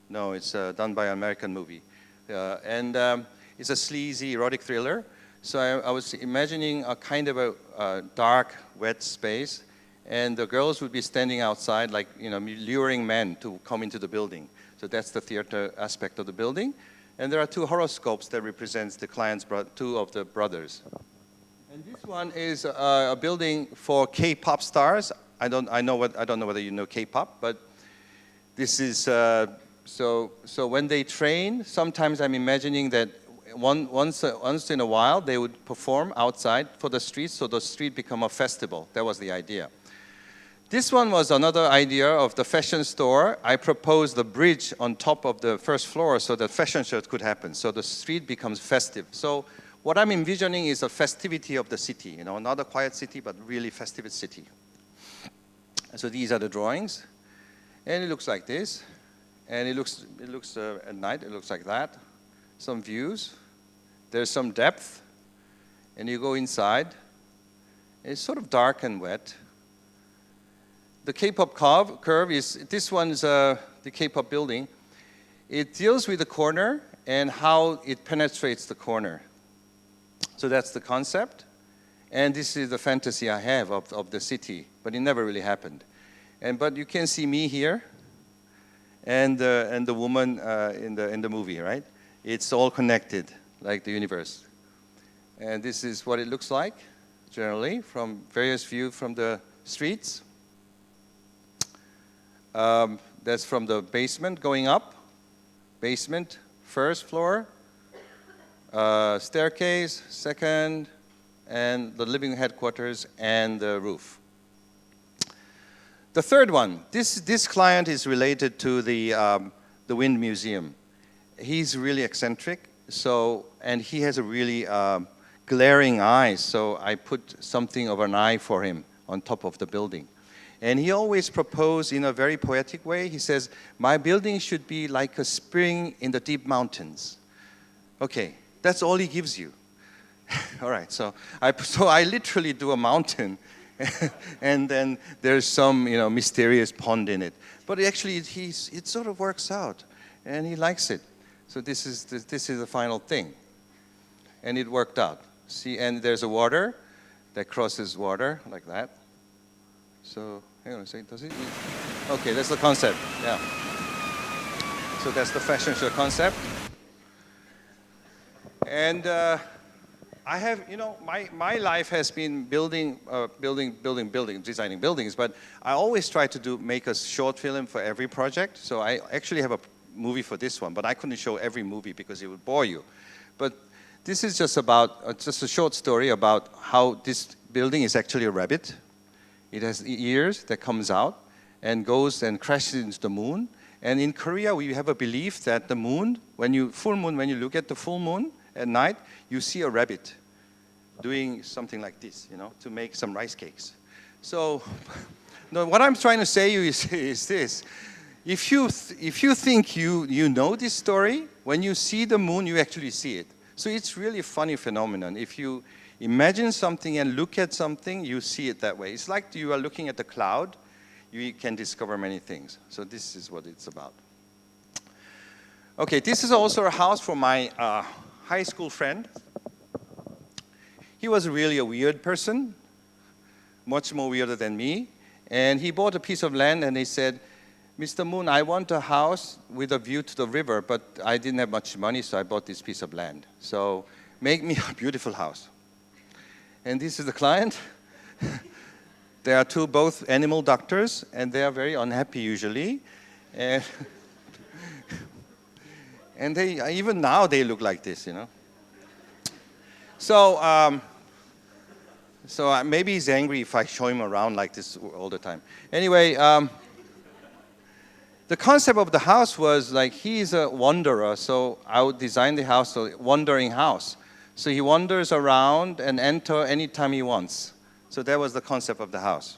No, it's done by an American movie. It's a sleazy erotic thriller. So I was imagining a kind of a dark, wet space, and the girls would be standing outside, like, you know, luring men to come into the building. So that's the theater aspect of the building. And there are 2 horoscopes that represents the client's 2 of the brothers. And this one is a building for K-pop stars. I don't know whether you know K-pop, but this is so when they train, sometimes I'm imagining that once in a while, they would perform outside for the streets, so the street become a festival. That was the idea. This one was another idea of the fashion store. I proposed the bridge on top of the first floor so that fashion shows could happen. So the street becomes festive. So what I'm envisioning is a festivity of the city, you know, not a quiet city, but really festive city. So these are the drawings. And it looks like this. And it looks at night, it looks like that. Some views. There's some depth. And you go inside. It's sort of dark and wet. The K-pop curve is, this one's the K-pop building. It deals with the corner and how it penetrates the corner. So that's the concept. And this is the fantasy I have of the city, but it never really happened. But you can see me here and the woman in the movie, right? It's all connected, like the universe. And this is what it looks like, generally, from various views from the streets. That's from the basement going up. Basement, first floor. Staircase, second, and the living headquarters and the roof. The third one, this client is related to the Wind Museum. He's really eccentric, and he has a really glaring eye, so I put something of an eye for him on top of the building. And he always proposed in a very poetic way. He says, my building should be like a spring in the deep mountains. Okay, that's all he gives you. All right, so I literally do a mountain, and then there's some mysterious pond in it. But actually, it sort of works out, and he likes it. So this is the final thing, and it worked out. See, and there's a water that crosses water like that. So hang on a second, does it? Okay, that's the concept. Yeah. So that's the fashion show concept. And I have, my life has been building, designing buildings, but I always try to make a short film for every project. So I actually have a movie for this one, but I couldn't show every movie because it would bore you. But this is just about, just a short story about how this building is actually a rabbit. It has ears that comes out and goes and crashes into the moon. And in Korea, we have a belief that the moon, when you look at the full moon at night, you see a rabbit doing something like this, to make some rice cakes. So, no, what I'm trying to say to you is this. If you think you know this story, when you see the moon, you actually see it. So it's really a funny phenomenon. If you imagine something and look at something, you see it that way. It's like you are looking at the cloud, you can discover many things. So this is what it's about. Okay, this is also a house for my high school friend. He was really a weird person, much more weirder than me. And he bought a piece of land and he said, Mr. Moon, I want a house with a view to the river, but I didn't have much money, so I bought this piece of land. So make me a beautiful house. And this is the client. They are both animal doctors, and they are very unhappy usually. And even now they look like this, So, maybe he's angry if I show him around like this all the time. Anyway, the concept of the house was like he's a wanderer, so I would design the house, a wandering house. So he wanders around and enter anytime he wants. So that was the concept of the house.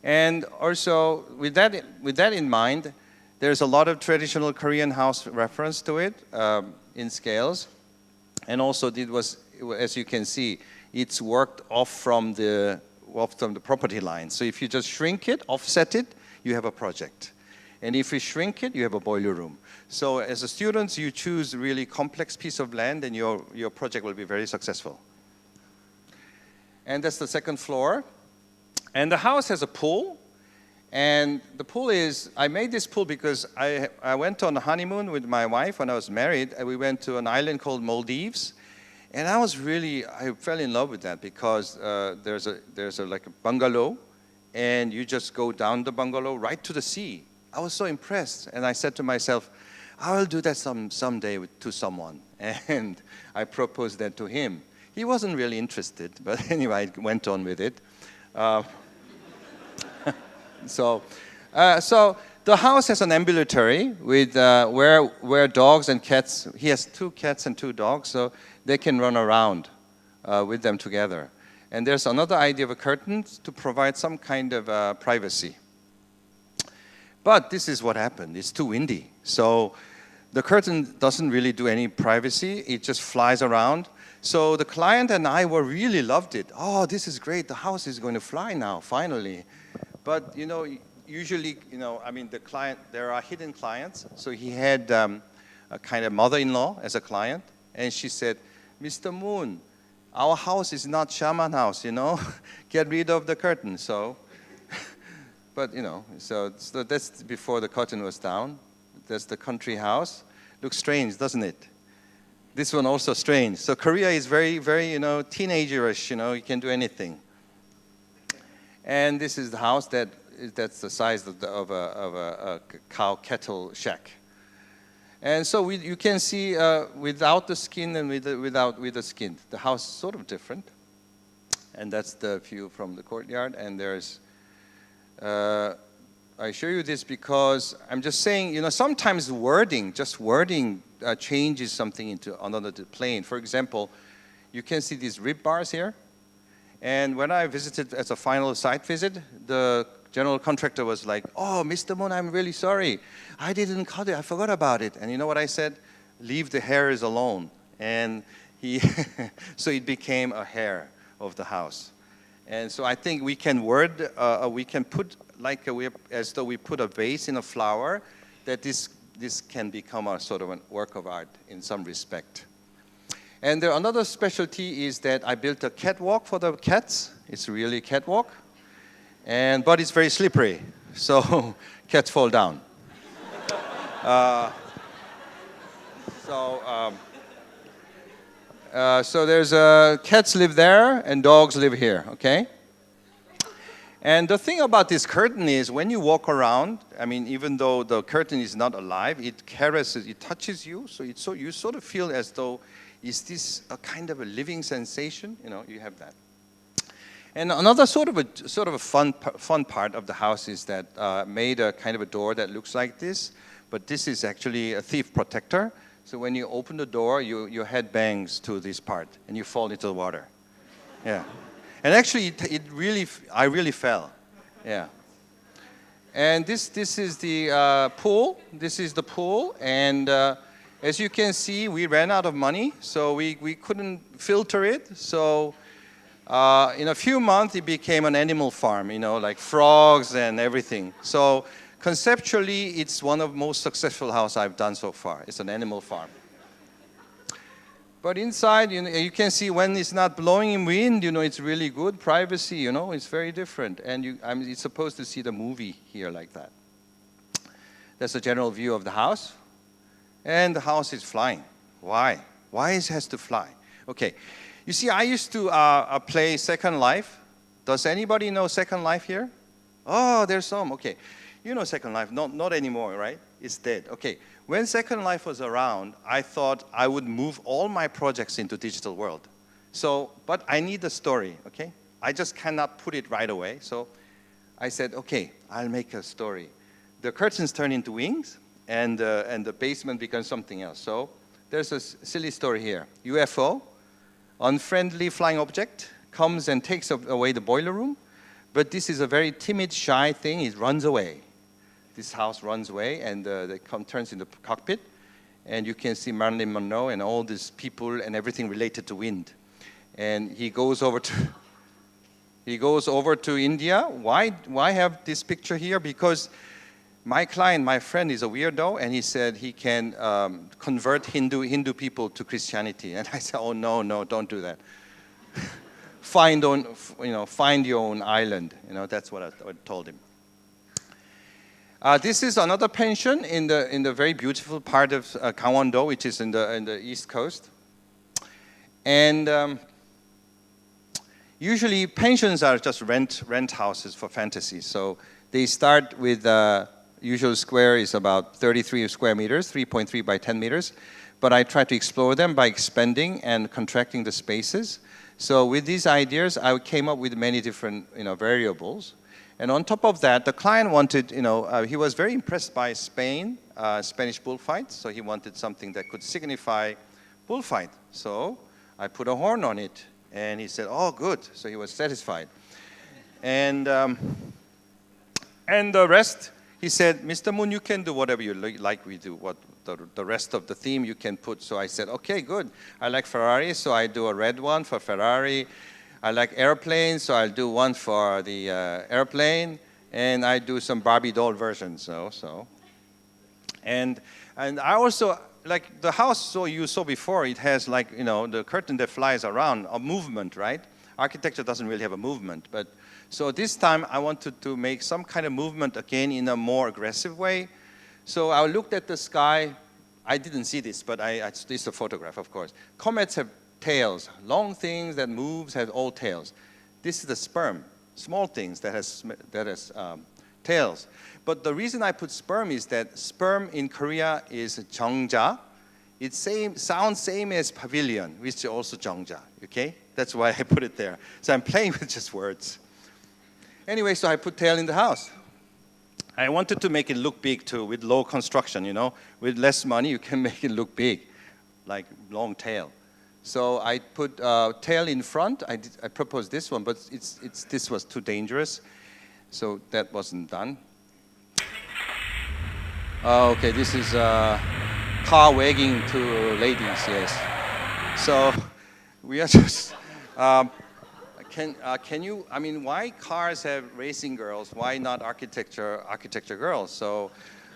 And also, with that in mind, there's a lot of traditional Korean house reference to it in scales. And also, it was, as you can see, it's worked off from the property line. So if you just shrink it, offset it, you have a project. And if you shrink it, you have a boiler room. So as a student, you choose a really complex piece of land, and your project will be very successful. And that's the second floor. And the house has a pool. And the pool is, I made this pool because I went on a honeymoon with my wife when I was married, and we went to an island called Maldives. And I fell in love with that because there's like a bungalow, and you just go down the bungalow right to the sea. I was so impressed, and I said to myself, I will do that someday to someone. And I proposed that to him. He wasn't really interested, but anyway, I went on with it. So the house has an ambulatory with where dogs and cats. He has 2 cats and 2 dogs, so they can run around with them together. And there's another idea of a curtain to provide some kind of privacy. But this is what happened. It's too windy, so the curtain doesn't really do any privacy. It just flies around. So the client and I really loved it. Oh, this is great. The house is going to fly now, finally. But usually, I mean, the client, there are hidden clients. So he had a kind of mother-in-law as a client, and she said, "Mr. Moon, our house is not shaman house, Get rid of the curtain." So, but so that's before the curtain was down. There's the country house. Looks strange, doesn't it? This one also strange. So Korea is very, very, teenagerish. You can do anything. And this is the house that's the size of a cow kettle shack. And so you can see without the skin and with the skin, the house is sort of different. And that's the view from the courtyard. And there's, I show you this because I'm just saying, sometimes wording changes something into another plane. For example, you can see these rib bars here. And when I visited as a final site visit, the general contractor was like, "Oh, Mr. Moon, I'm really sorry. I didn't cut it. I forgot about it." And you know what I said? "Leave the hairs alone." And so it became a hair of the house. And so I think we can we can put as though we put a vase in a flower, that this can become a sort of a work of art in some respect. And another specialty is that I built a catwalk for the cats. It's really a catwalk, but it's very slippery, so cats fall down. So there's cats live there and dogs live here. Okay. And the thing about this curtain is when you walk around, I mean, even though the curtain is not alive, it caresses, it touches you, so you sort of feel as though, is this a kind of a living sensation? You have that. And another sort of a fun part of the house is that made a kind of a door that looks like this, but this is actually a thief protector. So when you open the door, your head bangs to this part, and you fall into the water. Yeah. And actually, I really fell. Yeah. And this is the pool. This is the pool, and as you can see, we ran out of money, so we couldn't filter it. So in a few months, it became an animal farm. Like frogs and everything. So conceptually, it's one of the most successful houses I've done so far. It's an animal farm. But inside, you can see when it's not blowing in wind, it's really good. Privacy, it's very different. And you're supposed to see the movie here like that. That's a general view of the house. And the house is flying. Why? Why it has to fly? Okay. You see, I used to play Second Life. Does anybody know Second Life here? Oh, there's some. Okay. You know Second Life. Not anymore, right? It's dead. Okay. When Second Life was around, I thought I would move all my projects into digital world. But I need a story, okay? I just cannot put it right away. So I said, okay, I'll make a story. The curtains turn into wings, and the basement becomes something else. So there's a silly story here. UFO, unfriendly flying object, comes and takes away the boiler room. But this is a very timid, shy thing. It runs away. This house runs away, and turns into the cockpit. And you can see Marilyn Monroe and all these people and everything related to wind. And he goes over to India. Why have this picture here? Because my client, my friend, is a weirdo, and he said he can convert Hindu people to Christianity. And I said, oh no, don't do that. Find your own island. That's what I told him. This is another pension in the very beautiful part of Gangwon-do, which is in the east coast. And usually pensions are just rent houses for fantasy. So they start with usual square is about 33 square meters, 3.3 by 10 meters. but I try to explore them by expanding and contracting the spaces. So with these ideas, I came up with many different variables. And on top of that, the client wanted, he was very impressed by Spain, Spanish bullfights, so he wanted something that could signify bullfight. So I put a horn on it, and he said, oh, good. So he was satisfied. And the rest, he said, Mr. Moon, you can do whatever you like we do. What the rest of the theme you can put. So I said, okay, good. I like Ferrari, so I do a red one for Ferrari. I like airplanes, so I'll do one for the airplane. And I do some Barbie doll versions. And I also, like the house so you saw before, it has like, the curtain that flies around, a movement, right? Architecture doesn't really have a movement. But so this time I wanted to make some kind of movement again in a more aggressive way. So I looked at the sky. I didn't see this, but this is a photograph, of course. Comets have tails. Long things that moves have all tails. This is the sperm, small things that has tails. But the reason I put sperm is that sperm in Korea is 정자. It sounds same as pavilion, which is also 정자. Okay, that's why I put it there. So I'm playing with just words. Anyway, so I put tail in the house. I wanted to make it look big too, with low construction, With less money, you can make it look big, like long tail. So I put tail in front. I proposed this one, but this was too dangerous, so that wasn't done. Okay, this is car wagging to ladies, yes. So we are just... Can you, why cars have racing girls? Why not architecture girls? So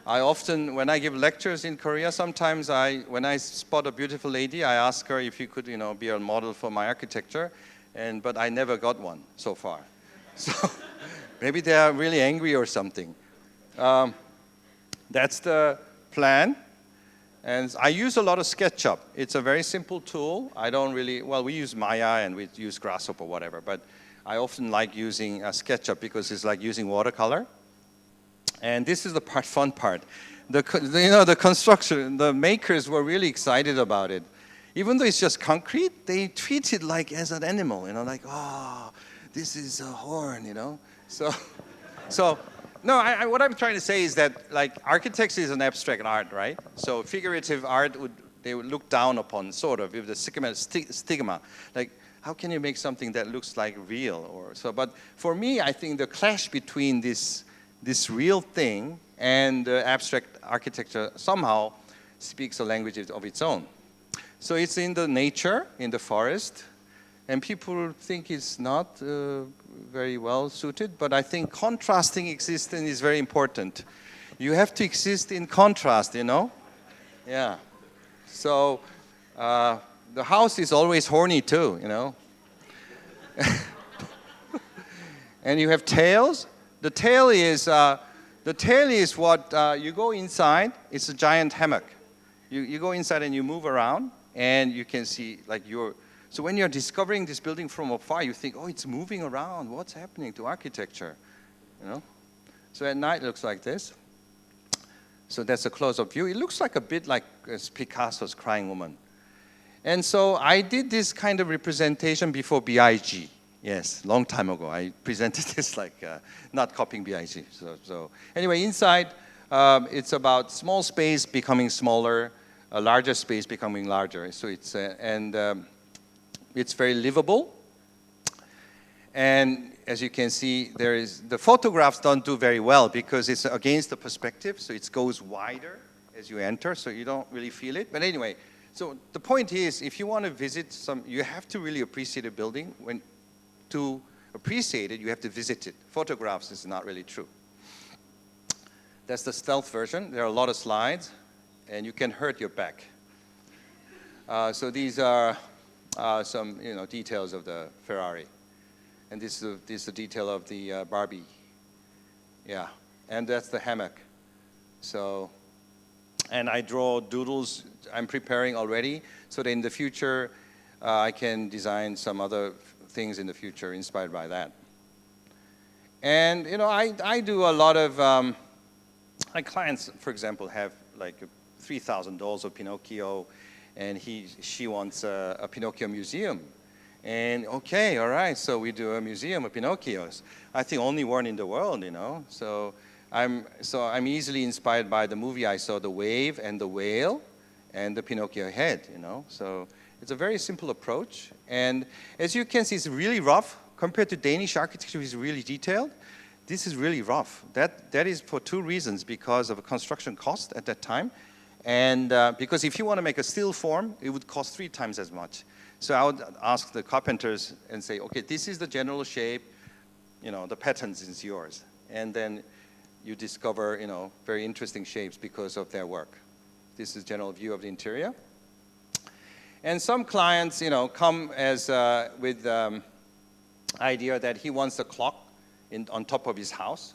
I often, when I give lectures in Korea, sometimes when I spot a beautiful lady, I ask her if you could, be a model for my architecture, but I never got one so far. So maybe they are really angry or something. That's the plan. And I use a lot of SketchUp. It's a very simple tool. I don't really, we use Maya and we use Grasshopper or whatever, but I often like using SketchUp because it's like using watercolor. And this is the fun part. The construction, the makers were really excited about it. Even though it's just concrete, they treat it like as an animal, like, oh, this is a horn, So no, what I'm trying to say is that, like, architecture is an abstract art, right? So figurative art, they would look down upon, sort of, with the stigma. Like, how can you make something that looks like real? But for me, I think the clash between this real thing and abstract architecture somehow speaks a language of its own. So it's in the nature, in the forest, and people think it's not very well suited, but I think contrasting existence is very important. You have to exist in contrast, Yeah. So the house is always horny too, And you have tails. The tail is what you go inside. It's a giant hammock. You go inside and you move around, and you can see like So when you're discovering this building from afar, you think, oh, it's moving around. What's happening to architecture? So at night it looks like this. So that's a close-up view. It looks like a bit like Picasso's Crying Woman. And so I did this kind of representation before BIG. Yes, long time ago. I presented this like not copying BIG. So anyway, inside it's about small space becoming smaller, a larger space becoming larger. So it's it's very livable. And as you can see, the photographs don't do very well because it's against the perspective, so it goes wider as you enter, so you don't really feel it. But anyway, so the point is, if you want to visit you have to really appreciate a building. To appreciate it, you have to visit it. Photographs is not really true. That's the stealth version. There are a lot of slides, and you can hurt your back. So these are some details of the Ferrari, and this is the detail of the Barbie. Yeah, and that's the hammock. So, and I draw doodles. I'm preparing already, so that in the future I can design some other things in the future inspired by that. And I do a lot of my clients, for example, have like 3,000 dolls of Pinocchio. and she wants a Pinocchio museum. And okay, all right, so we do a museum of Pinocchios. I think only one in the world, you know. So I'm easily inspired by the movie I saw, The Wave and the Whale and the Pinocchio head, you know. So it's a very simple approach. And as you can see, it's really rough. Compared to Danish architecture, which is really detailed. This is really rough. That is for two reasons, because of a construction cost at that time. And because if you want to make a steel form, it would cost 3 times as much. So I would ask the carpenters and say, okay, this is the general shape, you know, the patterns is yours. And then you discover, you know, very interesting shapes because of their work. This is general view of the interior. And some clients, you know, come as with idea that he wants a clock on top of his house.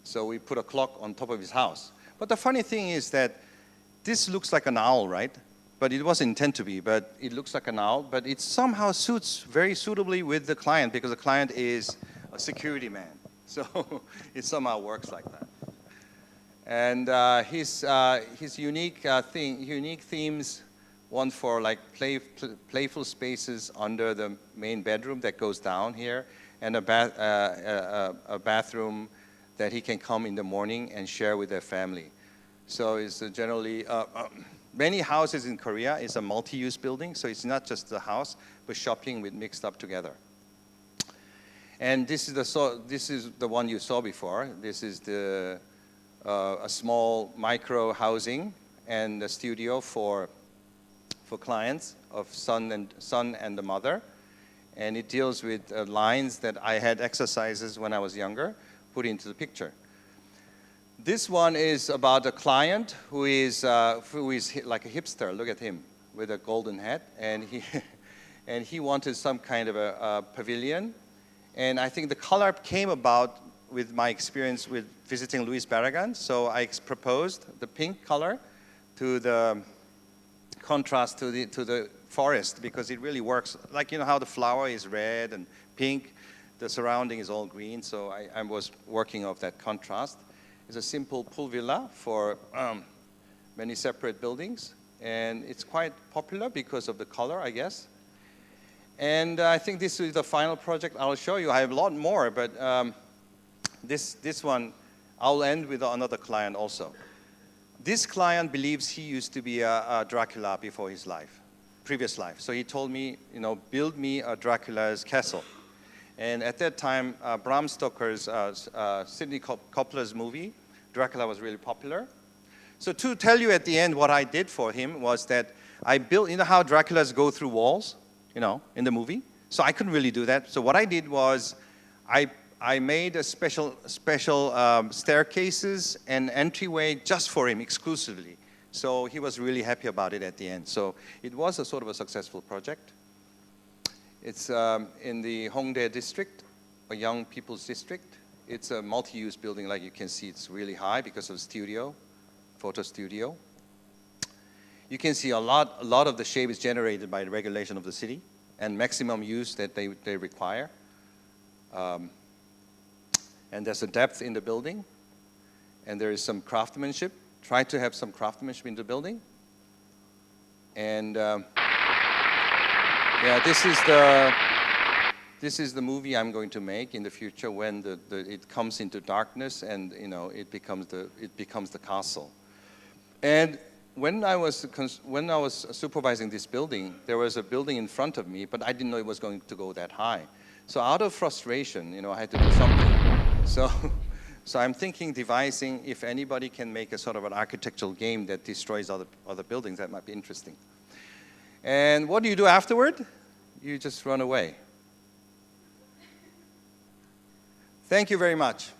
So we put a clock on top of his house. But the funny thing is that this looks like an owl, right? But it wasn't intended to be, but it looks like an owl. But it somehow suits very suitably with the client, because the client is a security man. So it somehow works like that. And his unique themes, one for like playful spaces under the main bedroom that goes down here, and a bathroom that he can come in the morning and share with their family. So it's generally, many houses in Korea is a multi-use building, so it's not just the house, but shopping with mixed up together. And this is the one you saw before. This is a small micro housing and a studio for clients of son and the mother. And it deals with lines that I had exercises when I was younger, put into the picture. This one is about a client who is like a hipster. Look at him with a golden hat, and he wanted some kind of a pavilion. And I think the color came about with my experience with visiting Luis Barragan. So I proposed the pink color to the contrast to the forest, because it really works. Like, you know how the flower is red and pink, the surrounding is all green. So I was working off that contrast. It's a simple pool villa for many separate buildings. And it's quite popular because of the color, I guess. And I think this is the final project I'll show you. I have a lot more, but this one, I'll end with another client also. This client believes he used to be a Dracula before his previous life. So he told me, you know, build me a Dracula's castle. And at that time, Bram Stoker's, Sidney Coppola's movie, Dracula, was really popular. So to tell you at the end what I did for him was that I built, you know how Draculas go through walls, you know, in the movie? So I couldn't really do that. So what I did was I made a special staircases and entryway just for him exclusively. So he was really happy about it at the end. So it was a sort of a successful project. It's in the Hongdae district, a young people's district. It's a multi-use building, like you can see. It's really high because of the studio, photo studio. You can see a lot of the shape is generated by the regulation of the city and maximum use that they require. And there's a depth in the building, and there is some craftsmanship. Try to have some craftsmanship in the building. And yeah, this is the movie I'm going to make in the future when it comes into darkness, and you know it becomes the castle. And when I was supervising this building, there was a building in front of me, but I didn't know it was going to go that high. So out of frustration, you know, I had to do something. So I'm thinking, devising, if anybody can make a sort of an architectural game that destroys other buildings, that might be interesting. And what do you do afterward? You just run away. Thank you very much.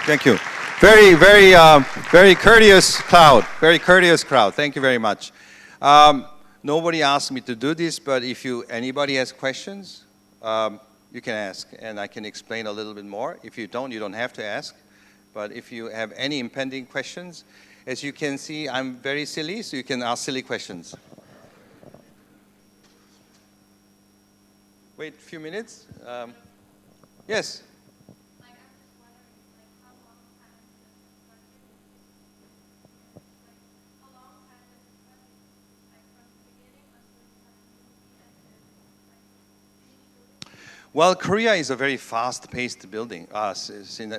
Thank you. Very courteous crowd. Very courteous crowd. Thank you very much. Nobody asked me to do this, but if anybody has questions, you can ask, and I can explain a little bit more. If you don't have to ask. But if you have any impending questions, as you can see, I'm very silly, so you can ask silly questions. wait a few minutes. Yes? Well, Korea is a very fast-paced building.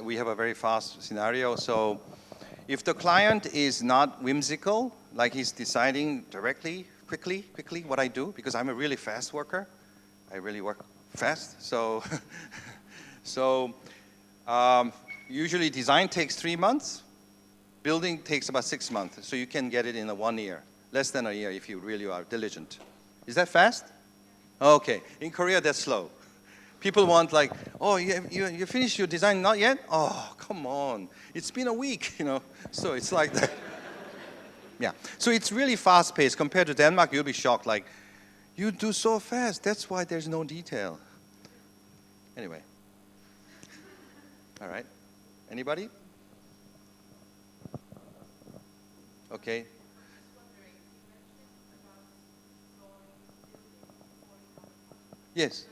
We have a very fast scenario. So if the client is not whimsical, like he's deciding directly, quickly, what I do, because I'm a really fast worker. I really work fast. So, usually design takes 3 months. Building takes about 6 months. So you can get it in 1 year, less than a year if you really are diligent. Is that fast? Okay. In Korea, that's slow. People want like, oh, you finished your design, not yet? Oh, come on. It's been a week, you know. So it's like that. Yeah. So it's really fast-paced. Compared to Denmark, you'll be shocked. Like, you do so fast. That's why there's no detail. Anyway. All right. Anybody? Okay. Yes.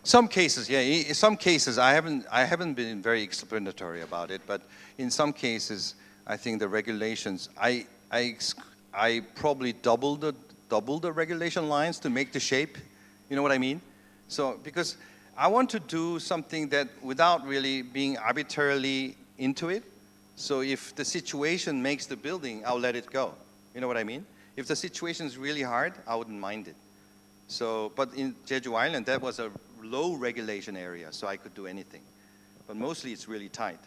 Some cases, yeah. In some cases, I haven't been very explanatory about it, but in some cases, I think the regulations, I probably double the regulation lines to make the shape. You know what I mean? So because I want to do something that without really being arbitrarily into it. So if the situation makes the building, I'll let it go. You know what I mean? If the situation is really hard, I wouldn't mind it. So, but in Jeju Island, that was a low regulation area, so I could do anything. But mostly it's really tight.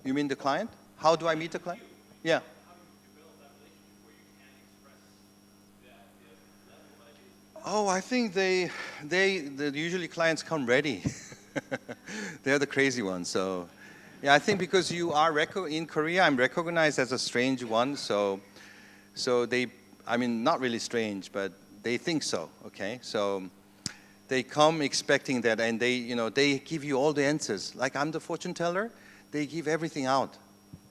You mean the client? How do I meet the client? Yeah. Oh, I think usually clients come ready. They're the crazy ones, so. Yeah, I think because you are in Korea, I'm recognized as a strange one, so they, I mean, not really strange, but they think so, okay? So they come expecting that, and they give you all the answers. Like I'm the fortune teller, they give everything out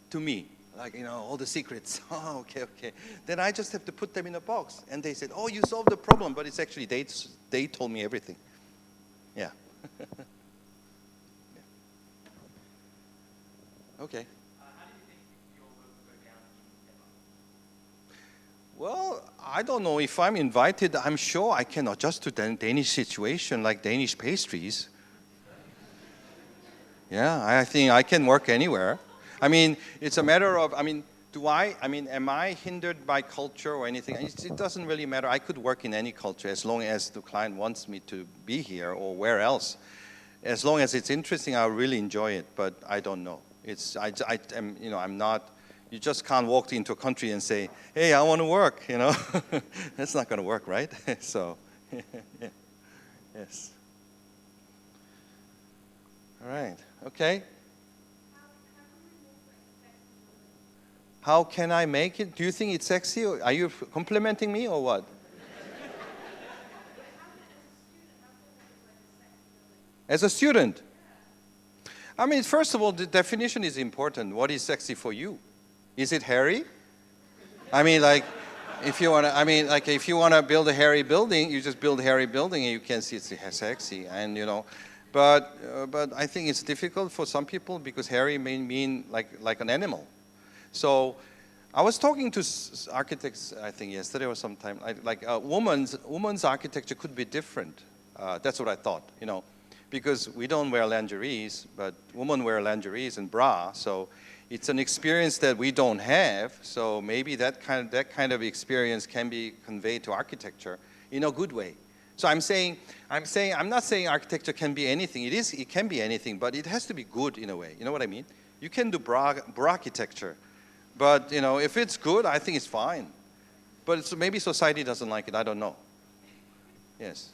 to me, like, all the secrets. Oh, okay. Then I just have to put them in a box, and they said, oh, you solved the problem, but it's actually they told me everything. Yeah. Okay. How do you think your work will go down in Denmark? Well, I don't know. If I'm invited, I'm sure I can adjust to the Danish situation, like Danish pastries. Yeah, I think I can work anywhere. I mean, it's a matter of, am I hindered by culture or anything? It doesn't really matter. I could work in any culture as long as the client wants me to be here or where else. As long as it's interesting, I'll really enjoy it, but I don't know. I'm not, you just can't walk into a country and say, hey, I want to work, That's not going to work, right? So, yeah. Yes. All right, okay. How can I make it? Do you think it's sexy? Are you complimenting me or what? As a student? I mean, first of all, the definition is important. What is sexy for you? Is it hairy? I mean, like, if you want to build a hairy building, you just build a hairy building and you can see it's sexy, and but I think it's difficult for some people because hairy may mean like an animal. So I was talking to architects, I think yesterday or sometime, like woman's architecture could be different. That's what I thought, because we don't wear lingeries, but women wear lingeries and bra, so it's an experience that we don't have. So maybe that kind of experience can be conveyed to architecture in a good way. So I'm not saying architecture can be anything. It can be anything, but it has to be good in a way. You know what I mean? You can do bra architecture, but if it's good, I think it's fine. But maybe society doesn't like it. I don't know. Yes.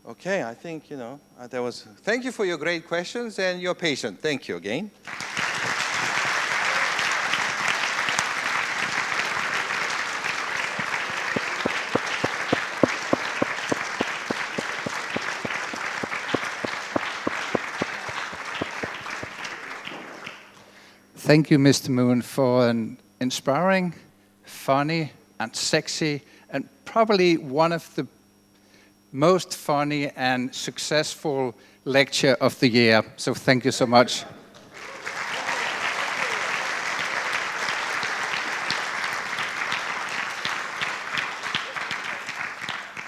Okay, I think, there was... Thank you for your great questions and your patience. Thank you again. Thank you, Mr. Moon, for an inspiring, funny, and sexy, and probably one of the most funny and successful lecture of the year. So thank you so much.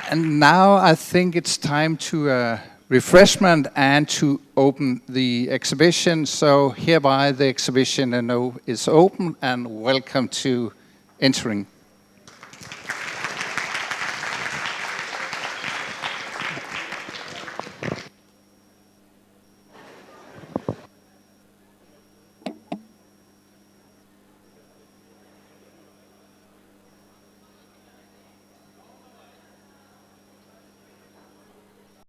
And now I think it's time to refreshment and to open the exhibition. So hereby the exhibition is open and welcome to entering.